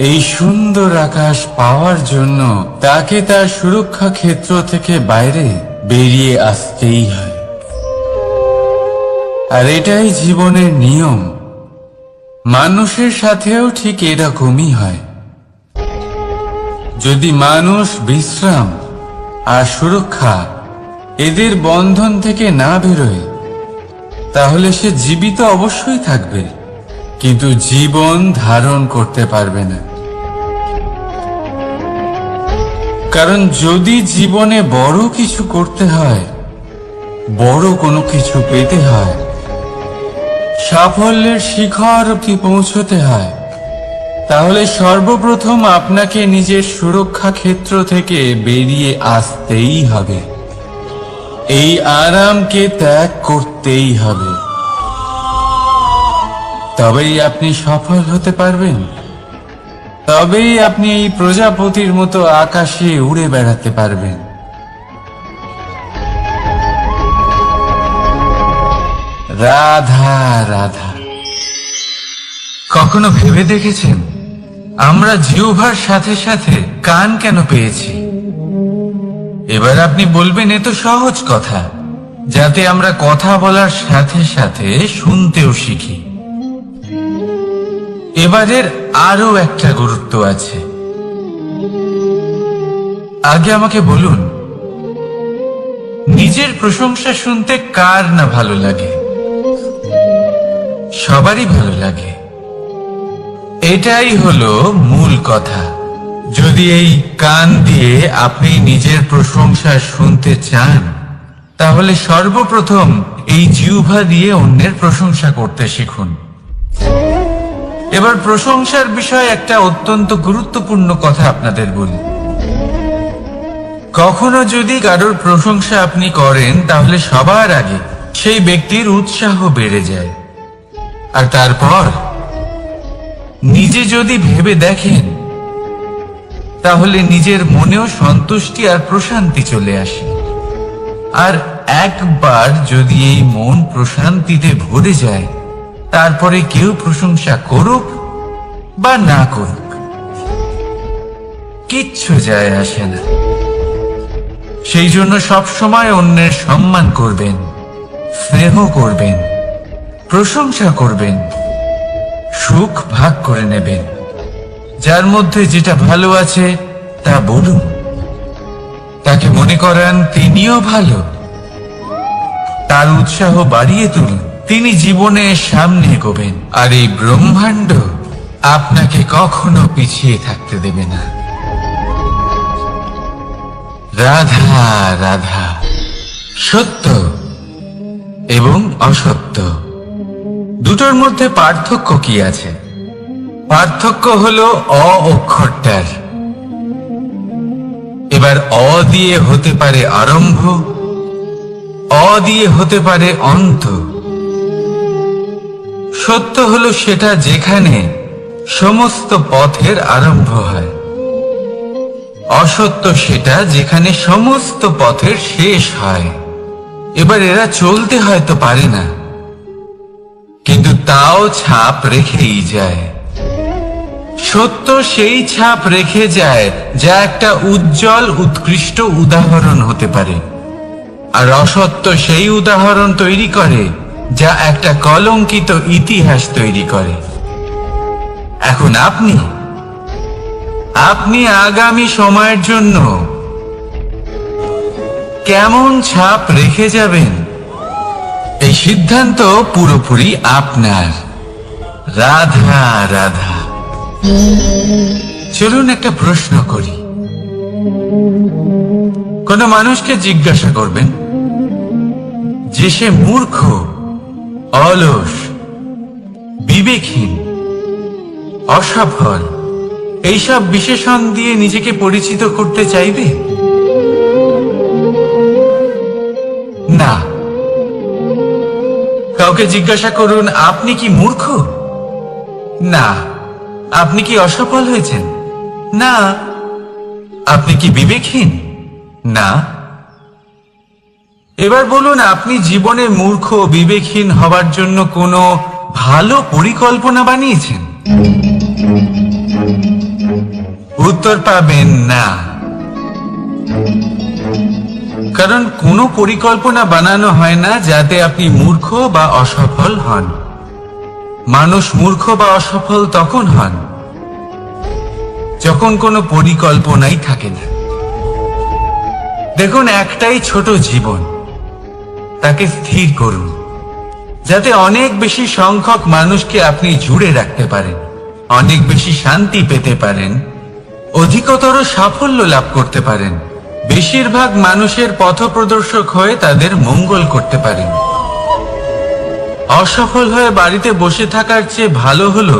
এই সুন্দর আকাশ পাওয়ার জন্য তাকে তার সুরক্ষা ক্ষেত্র থেকে বাইরে বেরিয়ে আসতেই হয়। আর এটাই জীবনের নিয়ম। মানুষের সাথেও ঠিক এরকমই হয়। যদি মানুষ বিশ্রাম আর সুরক্ষা এদের বন্ধন থেকে না বেরোয়, তাহলে সে জীবিত অবশ্যই থাকবে, কিন্তু জীবন ধারণ করতে পারবে না। কারণ যদি জীবনে বড় কিছু করতে হয়, বড় কোনো কিছু পেতে হয়, সাফল্যের শিখর অবধি পৌঁছতে হয়, তাহলে সর্বপ্রথম আপনাকে নিজের সুরক্ষা ক্ষেত্র থেকে বেরিয়ে আসতেই হবে। এই আরামকে ত্যাগ করতেই হবে। তবেই আপনি সফল হতে পারবেন। তবেই আপনি এই প্রজাপতির মতো আকাশে উড়ে বেড়াতে পারবেন। রাধা রাধা। কখনো ভেবে দেখেছেন আমরা জিহ্বার সাথে সাথে কান কেন পেয়েছি? এবার আপনি বলবেন এ তো সহজ কথা, যাতে আমরা কথা বলার সাথে সাথে শুনতেও শিখি। এবারের আরো একটা গুরুত্ব আছে। আগে আমাকে বলুন, নিজের প্রশংসা শুনতে কার না ভালো লাগে? সবারই ভালো লাগে। এটাই হলো মূল কথা। যদি এই কান দিয়ে আপনি নিজের প্রশংসা শুনতে চান, তাহলে সর্বপ্রথম এই জিহ্বা দিয়ে অন্যের প্রশংসা করতে শিখুন। এবার প্রশংসার বিষয়ে একটা অত্যন্ত গুরুত্বপূর্ণ কথা আপনাদের বলি। কখনো যদি কারোর প্রশংসা আপনি করেন, তাহলে সবার আগে সেই ব্যক্তির উৎসাহ বেড়ে যায়। আর তারপর নিজে যদি ভেবে দেখেন, তাহলে নিজের মনেও সন্তুষ্টি আর প্রশান্তি চলে আসে। আর একবার যদি এই মন প্রশান্তিতে ভরে যায়, তারপরে কেউ প্রশংসা করুক বা না করুক, কিচ্ছু যায় আসে না। সেই জন্য সবসময় অন্যের সম্মান করবেন, স্নেহ করবেন, প্রশংসা করবেন, সুখ ভাগ করে নেবেন। যার মধ্যে যেটা ভালো আছে তা বলুন, তাকে মনে করান তিনিও ভালো, তার উৎসাহ বাড়িয়ে তুলুন। তিনি জীবনে সামনে এগোবেন, আর এই ব্রহ্মাণ্ড আপনাকে কখনো পিছিয়ে থাকতে দেবে না। রাধা রাধা। সত্য এবং অসত্য দুটোর মধ্যে পার্থক্য কি আছে? পার্থক্য হলো অ অক্ষরটার। এবার অ দিয়ে হতে পারে আরম্ভ, অ দিয়ে হতে পারে অন্ত। সত্য হলো সেটা যেখানে সমস্ত পথের আরম্ভ হয়। অসত্য সেটা যেখানে সমস্ত পথের শেষ হয়। এবার এরা চলতে হয়তো পারে না, কিন্তু তাও ছাপ রেখেই যায়। সত্য সেই ছাপ রেখে যায় যা একটা উজ্জ্বল উৎকৃষ্ট উদাহরণ হতে পারে, আর অসত্য সেই উদাহরণ তৈরি করে যা একটা কলঙ্কিত ইতিহাস তৈরি করে। এখন আপনি আগামী সময়ের জন্য কেমন ছাপ রেখে যাবেন, এই সিদ্ধান্ত পুরোপুরি আপনার। রাধা রাধা। চলুন একটা প্রশ্ন করি। কোন মানুষকে জিজ্ঞাসা করবেন যে সে মূর্খ, অলস, বিবেকহীন, অসফল, এইসব বিশেষণ দিয়ে নিজেকে পরিচিত করতে চাইবে? না। ওকে জিজ্ঞাসা করুন, আপনি কি মূর্খ? না। আপনি কি অসফল হয়েছেন? না। আপনি কি বিবেকহীন? না। এবার বলুন, আপনি জীবনে মূর্খ বিবেকহীন হবার জন্য কোনো ভালো পরিকল্পনা বানিয়েছেন? উত্তর পাবেন না। কারণ কোনো পরিকল্পনা বানানো হয় না যাতে আপনি মূর্খ বা অসফল হন। মানুষ মূর্খ বা অসফল তখন হন যখন কোনো পরিকল্পনাই থাকে না। দেখুন, একটাই ছোট জীবন, তাকে স্থির করুন যাতে অনেক বেশি সংখ্যক মানুষকে আপনি জুড়ে রাখতে পারেন, অনেক বেশি শান্তি পেতে পারেন, অধিকতর সাফল্য লাভ করতে পারেন, বেশিরভাগ মানুষের পথপ্রদর্শক হয়ে তাদের মঙ্গল করতে পারেন। অসফল হয়ে বাড়িতে বসে থাকার চেয়ে ভালো হলো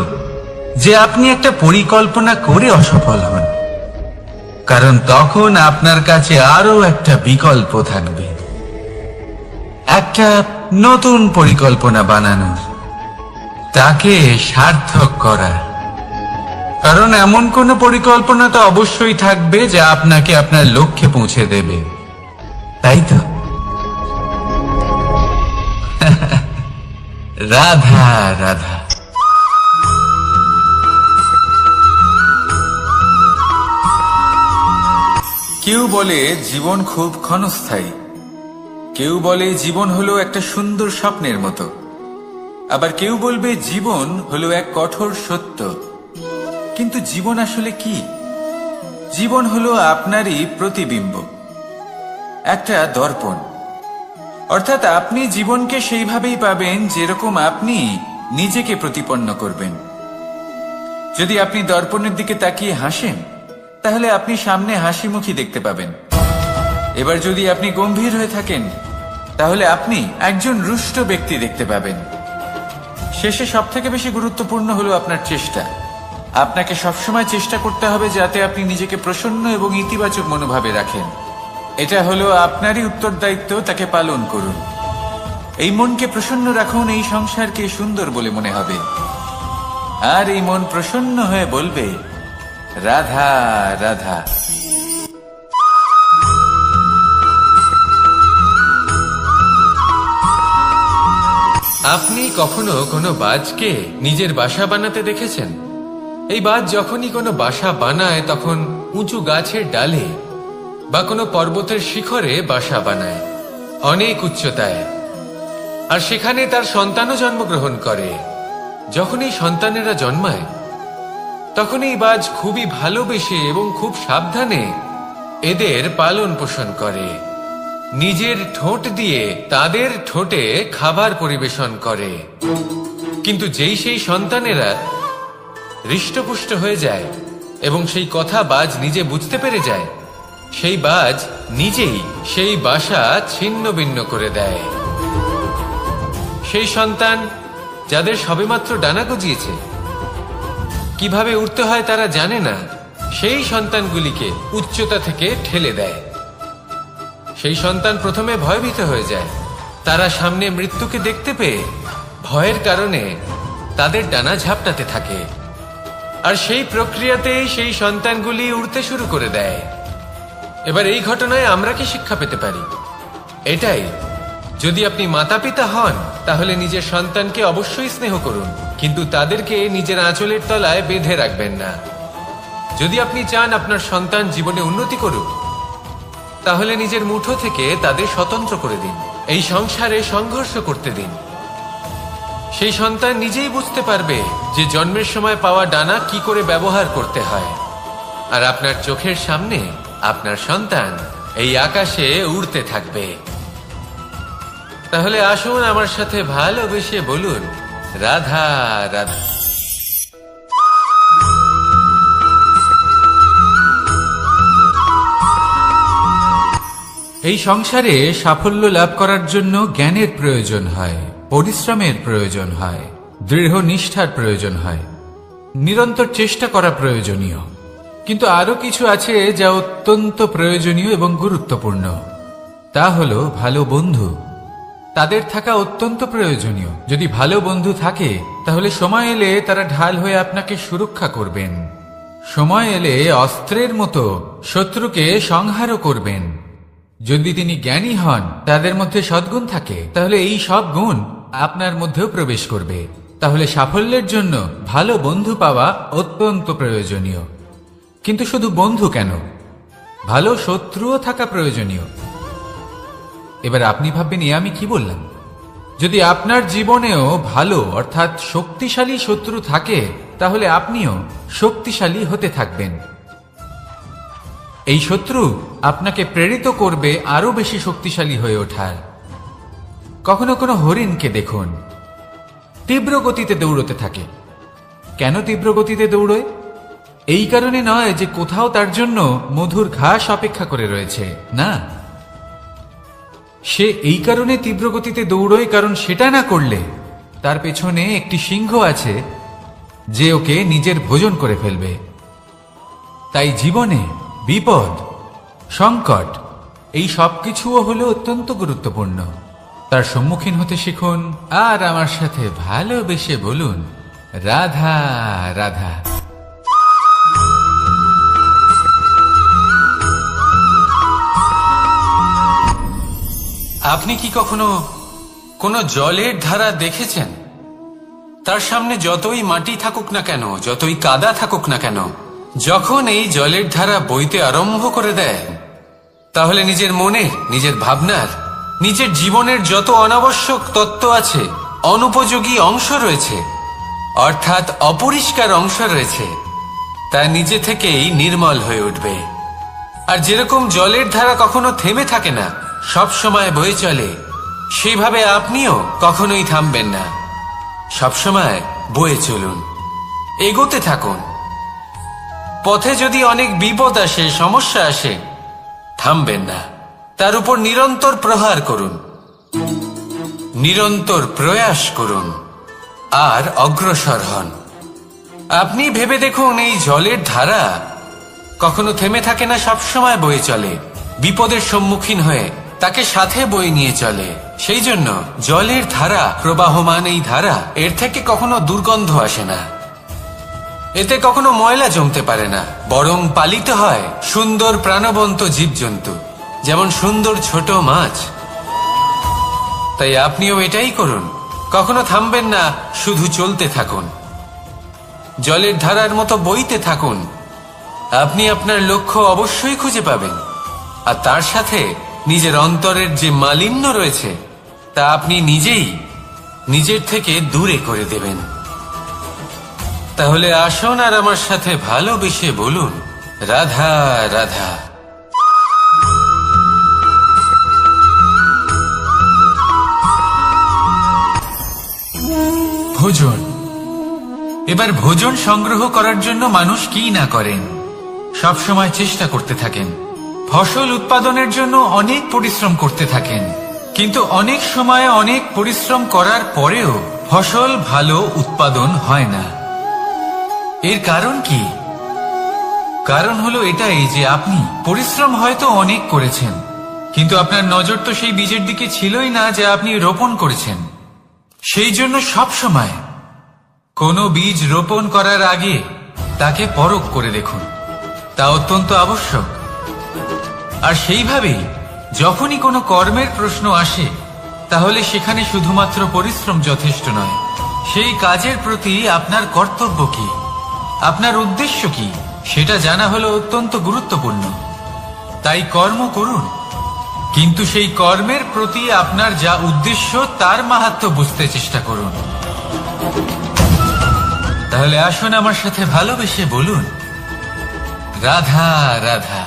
যে আপনি একটা পরিকল্পনা করে অসফল হন, কারণ তখন আপনার কাছে আরো একটা বিকল্প থাকবে, একটা নতুন পরিকল্পনা বানানোর, তাকে সার্থক করার। কারণ এমন কোন পরিকল্পনা তো অবশ্যই থাকবে যা আপনাকে আপনার লক্ষ্যে পৌঁছে দেবে, তাই তো? রাধা রাধা। কেউ বলে জীবন খুব ক্ষণস্থায়ী, কেউ বলে জীবন হলো একটা সুন্দর স্বপ্নের মতো, আবার কেউ বলবে জীবন হলো এক কঠোর সত্য। কিন্তু জীবন আসলে কি? জীবন হলো আপনারই প্রতিবিম্ব, একটা দর্পণ। অর্থাৎ আপনি জীবনকে সেইভাবেই পাবেন যেরকম আপনি নিজেকে প্রতিপন্ন করবেন। যদি আপনি দর্পণের দিকে তাকিয়ে হাসেন, তাহলে আপনি সামনে হাসি মুখী দেখতে পাবেন। এবার যদি আপনি গম্ভীর হয়ে থাকেন, তাহলে আপনি একজন রুষ্ট ব্যক্তি দেখতে পাবেন। শেষে সবথেকে বেশি গুরুত্বপূর্ণ হলো আপনার চেষ্টা। আপনাকে সবসময় চেষ্টা করতে হবে যাতে আপনি নিজেকে প্রসন্ন এবং ইতিবাচক মনোভাবে রাখেন। এটা হলো আপনারই উত্তরদায়িত্ব, তাকে পালন করুন। এই মনকে প্রসন্ন রাখুন, এই সংসারকে সুন্দর বলে মনে হবে। আর এই মন প্রসন্ন হয়ে বলবে, রাধা রাধা। আপনি কখনো কোনো বাজকে নিজের বাসা বানাতে দেখেছেন? এই বাজ যখনই কোনো বাসা বানায় তখন উঁচু গাছের ডালে বা কোনো পর্বতের শিখরে বাসা বানায়, অনেক উচ্চতায়। আর সেখানে তার সন্তানও জন্মগ্রহণ করে। যখন এই সন্তানেরা জন্মায় তখন এই বাজ খুবই ভালোবেসে এবং খুব সাবধানে এদের পালন পোষণ করে। নিজের ঠোঁট দিয়ে তাদের ঠোঁটে খাবার পরিবেশন করে। কিন্তু যেই সেই সন্তানেরা হৃষ্টপুষ্ট হয়ে যায় এবং সেই কথা বাজ নিজে বুঝতে পেরে যায়, সেই বাজ নিজেই সেই বাসা ছিন্ন ভিন্ন করে দেয়। সেই সন্তান যাদের সবেমাত্র ডানা গজিয়েছে, কিভাবে উঠতে হয় তারা জানে না, সেই সন্তানগুলিকে উচ্চতা থেকে ঠেলে দেয়। সেই সন্তান প্রথমে ভয়ভীত হয়ে যায়। তারা সামনে মৃত্যুকে দেখতে পেয়ে ভয়ের কারণে তাদের ডানা ঝাপটাতে থাকে। আর সেই প্রক্রিয়াতেই সেই সন্তানগুলি উড়তে শুরু করে দেয়। এবার এই ঘটনায় আমরা কি শিক্ষা পেতে পারি? এটাই, যদি আপনি মাতা পিতা হন তাহলে নিজের সন্তানকে অবশ্যই স্নেহ করুন, কিন্তু তাদেরকে নিজের আঁচলের তলায় বেঁধে রাখবেন না। যদি আপনি চান আপনার সন্তান জীবনে উন্নতি করুক, তাহলে নিজের মুঠো থেকে তাদের স্বতন্ত্র করে দিন। এই সংসারে সংঘর্ষ করতে দিন। সেই সন্তান নিজেই বুঝতে পারবে যে জন্মের সময় পাওয়া ডানা কি করে ব্যবহার করতে হয়। আর আপনার চোখের সামনে আপনার সন্তান এই আকাশে উড়তে থাকবে। তাহলে আসুন আমার সাথে ভালোবেসে বলুন, রাধা রাধা। এই সংসারে সাফল্য লাভ করার জন্য জ্ঞানের প্রয়োজন হয়, পরিশ্রমের প্রয়োজন হয়, দৃঢ় নিষ্ঠার প্রয়োজন হয়, নিরন্তর চেষ্টা করা প্রয়োজনীয়। কিন্তু আরো কিছু আছে যা অত্যন্ত প্রয়োজনীয় এবং গুরুত্বপূর্ণ। তা হলো ভালো বন্ধু, তাদের থাকা অত্যন্ত প্রয়োজনীয়। যদি ভালো বন্ধু থাকে তাহলে সময় এলে তারা ঢাল হয়ে আপনাকে সুরক্ষা করবেন। সময় এলে অস্ত্রের মতো শত্রুকে সংহারও করবেন। যদি তিনি জ্ঞানী হন, তাদের মধ্যে সদ্গুণ থাকে, তাহলে এই সব গুণ আপনার মধ্যেও প্রবেশ করবে। তাহলে সাফল্যের জন্য ভালো বন্ধু পাওয়া অত্যন্ত প্রয়োজনীয়। কিন্তু শুধু বন্ধু কেন, ভালো শত্রুও থাকা প্রয়োজনীয়। এবার আপনি ভাববেন, আমি কি বললাম? যদি আপনার জীবনেও ভালো অর্থাৎ শক্তিশালী শত্রু থাকে, তাহলে আপনিও শক্তিশালী হতে থাকবেন। এই শত্রু আপনাকে প্রেরিত করবে আরো বেশি শক্তিশালী হয়ে ওঠার। কখনো কোনো হরিণকে দেখুন, তীব্র গতিতে দৌড়তে থাকে। কেন তীব্র গতিতে দৌড়য়? এই কারণে নয় যে কোথাও তার জন্য মধুর ঘাস অপেক্ষা করে রয়েছে, না। সে এই কারণে তীব্র গতিতে দৌড়য় কারণ সেটা না করলে তার পেছনে একটি সিংহ আছে যে ওকে নিজের ভোজন করে ফেলবে। তাই জীবনে বিপদ, সংকট, এই সবকিছুও হলো অত্যন্ত গুরুত্বপূর্ণ। তার সম্মুখীন হতে শিখুন আর আমার সাথে ভালোবেসে বলুন, রাধা রাধা। আপনি কি কখনো কোনো জলের ধারা দেখেছেন? তার সামনে যতই মাটি থাকুক না কেন, যতই কাদা থাকুক না কেন, যখন এই জলের ধারা বইতে আরম্ভ করে দেয়, তাহলে নিজের মনের, নিজের ভাবনার, নিজের জীবনের যত অনাবশ্যক তত্ত্ব আছে, অনুপযোগী অংশ রয়েছে, অর্থাৎ অপরিষ্কার অংশ রয়েছে, তা নিজে থেকেই নির্মল হয়ে উঠবে। আর যেরকম জলের ধারা কখনো থেমে থাকে না, সব সময় বয়ে চলে, সেইভাবে আপনিও কখনোই থামবেন না। সবসময় বয়ে চলুন, এগোতে থাকুন। পথে যদি অনেক বিপদ আসে, সমস্যা আসে, থামবেন না, তার উপর নিরন্তর প্রহার করুন, নিরন্তর প্রয়াস করুন আর অগ্রসর হন। আপনি ভেবে দেখুন, এই জলের ধারা কখনো থেমে থাকে না, সবসময় বয়ে চলে, বিপদের সম্মুখীন হয়ে তাকে সাথে বয়ে নিয়ে চলে। সেই জন্য জলের ধারা, প্রবাহমান এই ধারা, এর থেকে কখনো দুর্গন্ধ আসে না, এতে কখনো ময়লা জমতে পারে না, বরং পালিত হয় সুন্দর প্রাণবন্ত জীবজন্তু, যেমন সুন্দর ছোট মাছ। তাই আপনিও এটাই করুন, কখনো থামবেন না, শুধু চলতে থাকুন, জলের ধারার মতো বইতে থাকুন। আপনি আপনার লক্ষ্য অবশ্যই খুঁজে পাবেন, আর তার সাথে নিজের অন্তরের যে মালিন্য রয়েছে তা আপনি নিজেই নিজের থেকে দূরে করে দেবেন। তাহলে আসুন আর আমার সাথে ভালোবেসে বলুন, রাধা রাধা। ভোজন। এবার ভোজন সংগ্রহ করার জন্য মানুষ কি না করেন, সব সময় চেষ্টা করতে থাকেন। ফসল উৎপাদনের জন্য অনেক পরিশ্রম করতে থাকেন, কিন্তু অনেক সময় অনেক পরিশ্রম করার পরেও ফসল ভালো উৎপাদন হয় না। এর কারণ কি? কারণ হলো এটাই যে আপনি পরিশ্রম হয়তো অনেক করেছেন, কিন্তু আপনার নজর তো সেই বীজের দিকে ছিলই না যা আপনি রোপণ করেছেন। সেই জন্য সব সময় কোনো বীজ রোপণ করার আগে তাকে পরখ করে দেখুন, তা অত্যন্ত আবশ্যক। আর সেইভাবেই যখনই কোনো কর্মের প্রশ্ন আসে, তাহলে সেখানে শুধুমাত্র পরিশ্রম যথেষ্ট নয়, সেই কাজের প্রতি আপনার কর্তব্য কি, আপনার উদ্দেশ্য কি, সেটা জানা হলো অত্যন্ত গুরুত্বপূর্ণ। তাই কর্ম করুন, কিন্তু সেই কর্মের প্রতি আপনার যা উদ্দেশ্য তার মাহাত্ম্য বুঝতে চেষ্টা করুন। তাহলে আসুন আমার সাথে ভালোবেসে বলুন, রাধা রাধা।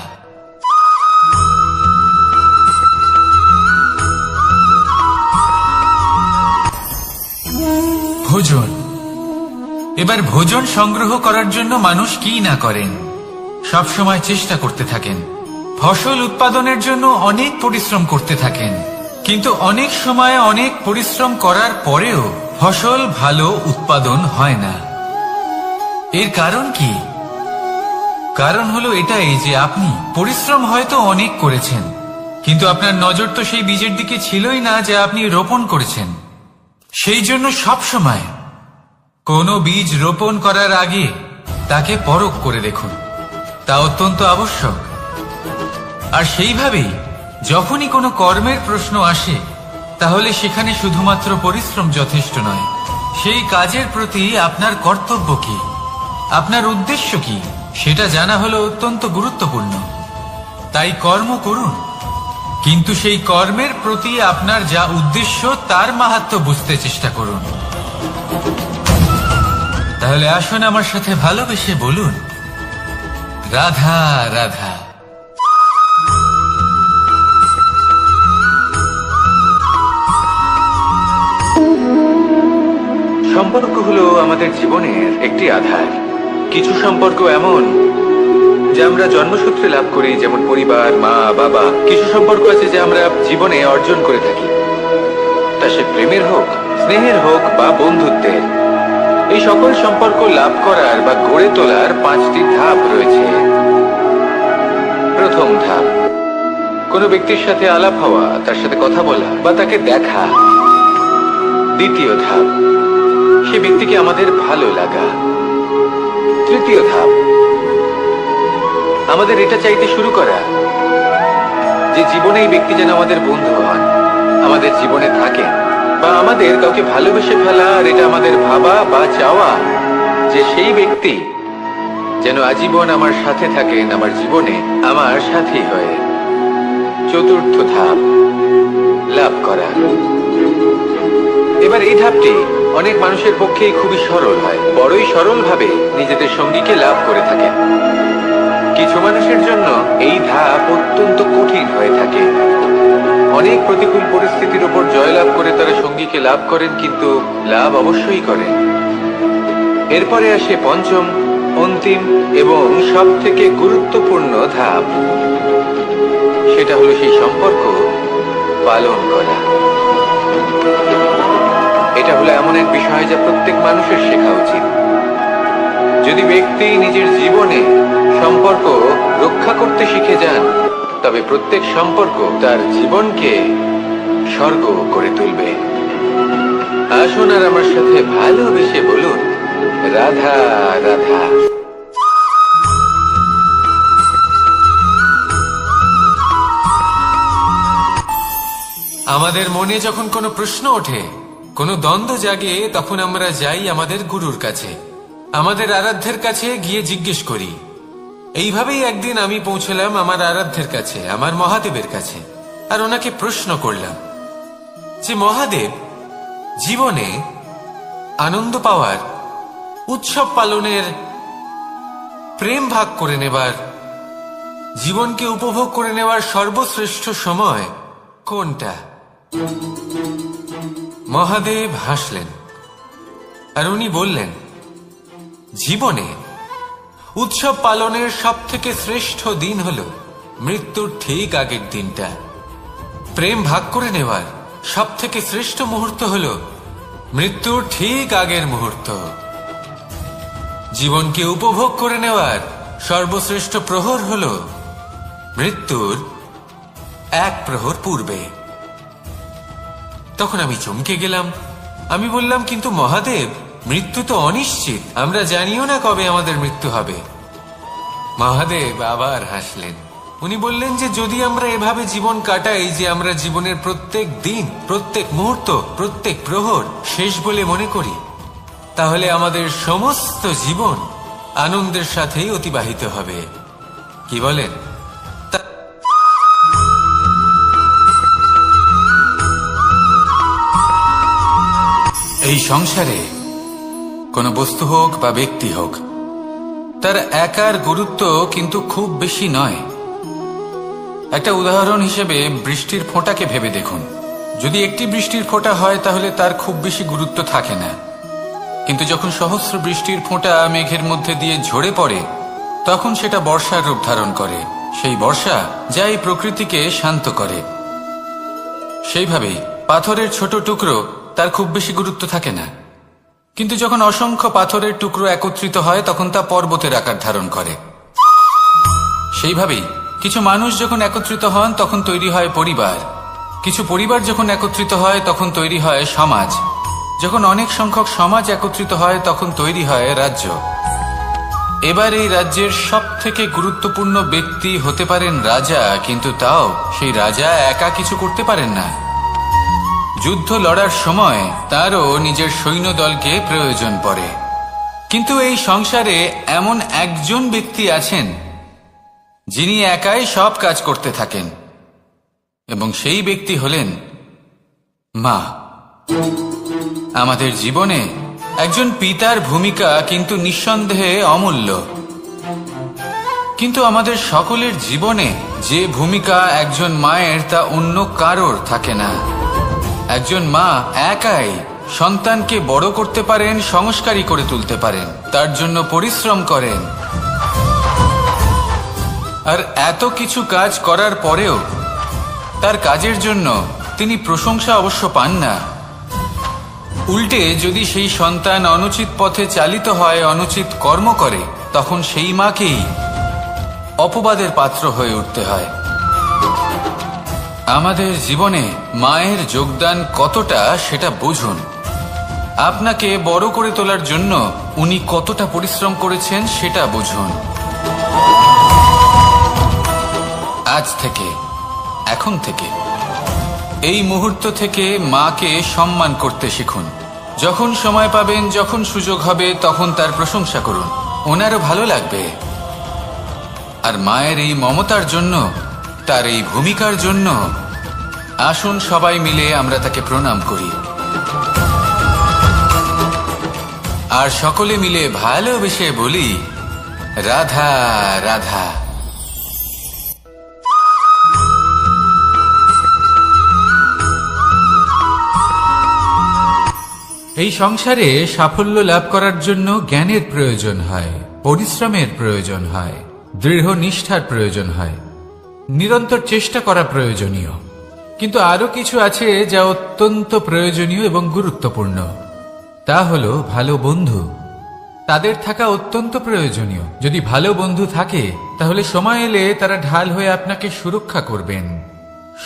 ভোজন। এবার ভোজন সংগ্রহ করার জন্য মানুষ কি না করেন, সব সময় চেষ্টা করতে থাকেন। ফসল উৎপাদনের জন্য অনেক পরিশ্রম করতে থাকেন, কিন্তু অনেক সময় অনেক পরিশ্রম করার পরেও ফসল ভালো উৎপাদন হয় না। এর কারণ কি? কারণ হলো এটাই যে আপনি পরিশ্রম হয়তো অনেক করেছেন, কিন্তু আপনার নজর তো সেই বীজের দিকে ছিলই না যা আপনি রোপণ করেছেন। সেই জন্য সবসময় কোনো বীজ রোপণ করার আগে তাকে পরখ করে দেখুন, তা অত্যন্ত আবশ্যক। আর সেইভাবেই যখনই কোনো কর্মের প্রশ্ন আসে, তাহলে সেখানে শুধুমাত্র পরিশ্রম যথেষ্ট নয়, সেই কাজের প্রতি আপনার কর্তব্য কি, আপনার উদ্দেশ্য কি, সেটা জানা হলো অত্যন্ত গুরুত্বপূর্ণ। তাই কর্ম করুন, কিন্তু সেই কর্মের প্রতি আপনার যা উদ্দেশ্য তার মাহাত্ম্য বুঝতে চেষ্টা করুন। তাহলে আসুন আমার সাথে ভালোবেসে বলুন, রাধা রাধা। সম্পর্ক হলো আমাদের জীবনের একটি আধার। কিছু সম্পর্ক এমন যা আমরা জন্মসূত্রে লাভ করি, যেমন পরিবার, মা, বাবা। কিছু সম্পর্ক আছে যা আমরা জীবনে অর্জন করে থাকি, তা সে প্রেমের হোক, স্নেহের হোক বা বন্ধুত্বের। এই সকল সম্পর্ক লাভ করার বা গড়ে তোলার 5টি ধাপ রয়েছে। প্রথম ধাপ, কোনো ব্যক্তির সাথে আলাপ হওয়া, তার সাথে কথা বলা বা তাকে দেখা। দ্বিতীয় ধাপ, সে ব্যক্তিকে আমাদের ভালো লাগা। তৃতীয় ধাপ, আমাদের এটা চাইতে শুরু করা যে জীবনে এই ব্যক্তি যেন আমাদের বন্ধু হন, আমাদের জীবনে থাকেন, বা আমাদের কাউকে ভালোবেসে ফেলা আর এটা আমাদের ভাবা বা চাওয়া যে সেই ব্যক্তি যেন আজীবন আমার সাথে থাকেন, আমার জীবনে আমার সাথী হয়ে। চতুর্থ ধাপ, লাভ করা। এবার এই ধাপটি অনেক মানুষের পক্ষেই খুবই সরল হয়, বড়ই সরলভাবে নিজেদের সঙ্গীকে লাভ করে থাকেন। কিছু মানুষের জন্য এই ধাপ অত্যন্ত কঠিন হয়ে থাকে। অনেক প্রতিকূল পরিস্থিতির উপর জয়লাভ করে তারা সঙ্গীকে লাভ করেন, কিন্তু লাভ অবশ্যই করেন। এরপরে আসে পঞ্চম, অন্তিম এবং সব থেকে গুরুত্বপূর্ণ ধাপ। সেটা হলো সেই সম্পর্ক পালন করা। এটা হলো এমন এক বিষয় যা প্রত্যেক মানুষের শেখা উচিত। যদি ব্যক্তি নিজের জীবনে সম্পর্ক রক্ষা করতে শিখে যান, তবে প্রত্যেক সম্পর্ক তার জীবনকে স্বর্গ করে তুলবে। আসুন আর আমার সাথে ভালোবেসে বলুন, রাধা রাধা। আমাদের মনে যখন কোনো প্রশ্ন ওঠে, কোনো দ্বন্দ্ব জাগে, তখন আমরা যাই আমাদের গুরুর কাছে, আমাদের আরাধ্যের কাছে গিয়ে জিজ্ঞেস করি। এইভাবেই একদিন আমি পৌঁছলাম আমার আরাধ্যের কাছে, আমার মহাদেবের কাছে, আর ওনাকে প্রশ্ন করলাম যে মহাদেব, জীবনে আনন্দ পাওয়ার, উৎসব পালনের, প্রেম ভাগ করে নেবার, জীবনকে উপভোগ করে নেওয়ার সর্বশ্রেষ্ঠ সময় কোনটা? মহাদেব হাসলেন আর উনি বললেন, জীবনে উৎসব পালনের সব থেকে শ্রেষ্ঠ দিন হল মৃত্যুর ঠিক আগের দিনটা। প্রেম ভাগ করে নেওয়ার সব থেকে শ্রেষ্ঠ মুহূর্ত হল মৃত্যুর ঠিক আগের মুহূর্ত। জীবনকে উপভোগ করে নেওয়ার সর্বশ্রেষ্ঠ প্রহর হল মৃত্যুর 1 প্রহর পূর্বে। তখন আমি চমকে গেলাম। আমি বললাম, কিন্তু মহাদেব, মৃত্যু তো অনিশ্চিত, আমরা জানিও না কবে আমাদের মৃত্যু হবে। মহাদেব আবার হাসলেন। উনি বললেন যে যদি আমরা এভাবে জীবন কাটাই যে আমরা জীবনের প্রত্যেক দিন, প্রত্যেক মুহূর্ত, প্রত্যেক প্রহর শেষ বলে মনে করি, তাহলে আমাদের সমস্ত জীবন আনন্দের সাথেই অতিবাহিত হবে। কি বলেন? এই সংসারে কোনো বস্তু হোক বা ব্যক্তি হোক, তার একার গুরুত্ব কিন্তু খুব বেশি নয়। একটা উদাহরণ হিসেবে বৃষ্টির ফোঁটাকে ভেবে দেখুন। যদি একটি বৃষ্টির ফোঁটা হয় তাহলে তার খুব বেশি গুরুত্ব থাকে না, কিন্তু যখন সহস্র বৃষ্টির ফোঁটা মেঘের মধ্যে দিয়ে ঝরে পড়ে, তখন সেটা বর্ষার রূপ ধারণ করে। সেই বর্ষা যা এই প্রকৃতিকে শান্ত করে। সেইভাবেই পাথরের ছোট টুকরো, তার খুব বেশি গুরুত্ব থাকে না, কিন্তু যখন অসংখ্য পাথরের টুকরো একত্রিত হয় তখন তা পর্বতের আকার ধারণ করে। সেইভাবেই কিছু মানুষ যখন একত্রিত হন তখন তৈরি হয় পরিবার, কিছু পরিবার যখন একত্রিত হয় তখন তৈরি হয় সমাজ, যখন অনেক সংখ্যক সমাজ একত্রিত হয় তখন তৈরি হয় রাজ্য। এবার এই রাজ্যের সবথেকে গুরুত্বপূর্ণ ব্যক্তি হতে পারেন রাজা, কিন্তু তাও সেই রাজা একা কিছু করতে পারেন না। যুদ্ধ লড়ার সময় তারও নিজের সৈন্যদলকে প্রয়োজন পড়ে। কিন্তু এই সংসারে এমন একজন ব্যক্তি আছেন যিনি একাই সব কাজ করতে থাকেন, এবং সেই ব্যক্তি হলেন মা। আমাদের জীবনে একজন পিতার ভূমিকা কিন্তু নিঃসন্দেহে অমূল্য, কিন্তু আমাদের সকলের জীবনে যে ভূমিকা একজন মায়ের তা অন্য কারোর থাকে না। একজন মা একাই সন্তানকে বড় করতে পারেন, সংস্কারী করে তুলতে পারেন, তার জন্য পরিশ্রম করেন। আর এত কিছু কাজ করার পরেও তার কাজের জন্য তিনি প্রশংসা অবশ্য পান না। উল্টে যদি সেই সন্তান অনুচিত পথে চালিত হয়, অনুচিত কর্ম করে, তখন সেই মাকেই অপবাদের পাত্র হয়ে উঠতে হয়। আমাদের জীবনে মায়ের যোগদান কতটা সেটা বুঝুন। আপনাকে বড় করে তোলার জন্য উনি কতটা পরিশ্রম করেছেন সেটা বুঝুন। আজ থেকে, এখন থেকে, এই মুহূর্ত থেকে মাকে সম্মান করতে শিখুন। যখন সময় পাবেন, যখন সুযোগ হবে, তখন তার প্রশংসা করুন, ওনারও ভালো লাগবে। আর মায়ের এই মমতার জন্য, তার এই ভূমিকার জন্য আসুন সবাই মিলে আমরা তাকে প্রণাম করি, আর সকলে মিলে ভালোবেসে বলি, রাধা রাধা। এই সংসারে সাফল্য লাভ করার জন্য জ্ঞানের প্রয়োজন হয়, পরিশ্রমের প্রয়োজন হয়, দৃঢ় নিষ্ঠার প্রয়োজন হয়, নিরন্তর চেষ্টা করা প্রয়োজনীয়। কিন্তু আরো কিছু আছে যা অত্যন্ত প্রয়োজনীয় এবং গুরুত্বপূর্ণ। তা হলো ভালো বন্ধু। তাদের থাকা অত্যন্ত প্রয়োজনীয়। যদি ভালো বন্ধু থাকে তাহলে সময় এলে তারা ঢাল হয়ে আপনাকে সুরক্ষা করবেন।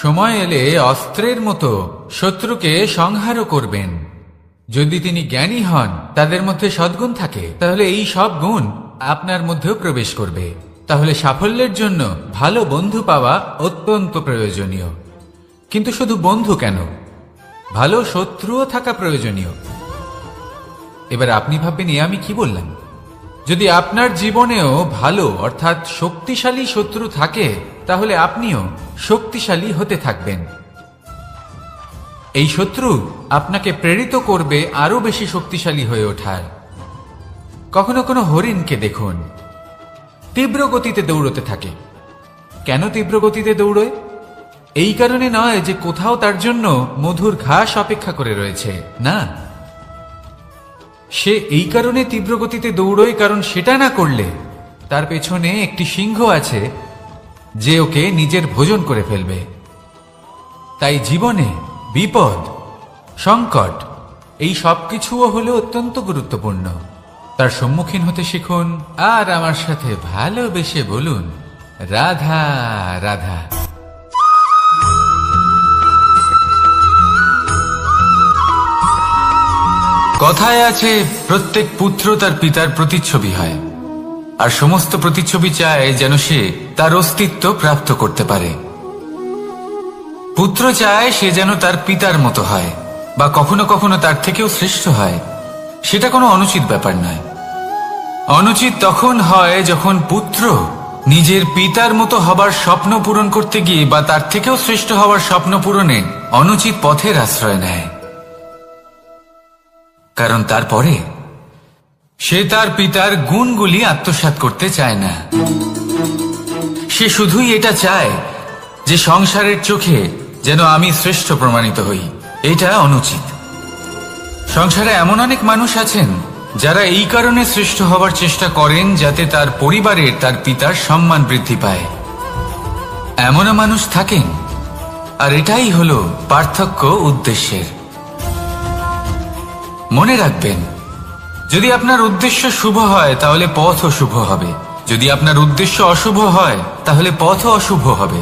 সময় এলে অস্ত্রের মতো শত্রুকে সংহারও করবেন। যদি তিনি জ্ঞানী হন, তাদের মধ্যে সদ্গুণ থাকে, তাহলে এই সব গুণ আপনার মধ্যেও প্রবেশ করবে। তাহলে সাফল্যের জন্য ভালো বন্ধু পাওয়া অত্যন্ত প্রয়োজনীয়। কিন্তু শুধু বন্ধু কেন, ভালো শত্রুও থাকা প্রয়োজনীয়। এবার আপনি ভাববেন, আমি কি বললাম? যদি আপনার জীবনেও ভালো অর্থাৎ শক্তিশালী শত্রু থাকে, তাহলে আপনিও শক্তিশালী হতে থাকবেন। এই শত্রু আপনাকে প্রেরিত করবে আরো বেশি শক্তিশালী হয়ে ওঠার। কখনো কোনো হরিণকে দেখুন, তীব্র গতিতে দৌড়তে থাকে। কেন তীব্র গতিতে দৌড়য়? এই কারণে নয় যে কোথাও তার জন্য মধুর ঘাস অপেক্ষা করে রয়েছে, না। সে এই কারণে তীব্র গতিতে দৌড়য় কারণ সেটা না করলে তার পেছনে একটি সিংহ আছে যে ওকে নিজের ভোজন করে ফেলবে। তাই জীবনে বিপদ, সংকট, এই সবকিছুও হলো অত্যন্ত গুরুত্বপূর্ণ। তার সম্মুখীন হতে শিখুন, আর আমার সাথে ভালোবেসে বলুন, রাধা রাধা। কথায় আছে, প্রত্যেক পুত্র তার পিতার প্রতিচ্ছবি হয়, আর সমস্ত প্রতিচ্ছবি চায় যেন সে তার অস্তিত্ব প্রাপ্ত করতে পারে। পুত্র চায় সে যেন তার পিতার মতো হয়, বা কখনো কখনো তার থেকেও শ্রেষ্ঠ হয়। সেটা কোনো অনুচিত ব্যাপার নয়। অনুচিত তখন হয় যখন পুত্র নিজের পিতার মতো হবার স্বপ্ন পূরণ করতে গিয়ে বা তার থেকেও শ্রেষ্ঠ হওয়ার স্বপ্ন পূরণে অনুচিত পথের আশ্রয় নেয়। কারণ তারপরে সে তার পিতার গুণগুলি আত্মসাৎ করতে চায় না। সে শুধুই এটা চায় যে সংসারের চোখে যেন আমি শ্রেষ্ঠ প্রমাণিত হই। এটা অনুচিত। সংসারে এমন অনেক মানুষ আছেন যারা এই কারণে শ্রেষ্ঠ হবার চেষ্টা করেন যাতে তার পরিবারের, তার পিতার সম্মান বৃদ্ধি পায়। এমনও মানুষ থাকেন, আর এটাই হলো পার্থক্য উদ্দেশ্যের। মনে রাখবেন, যদি আপনার উদ্দেশ্য শুভ হয় তাহলে পথও শুভ হবে। যদি আপনার উদ্দেশ্য অশুভ হয় তাহলে পথও অশুভ হবে।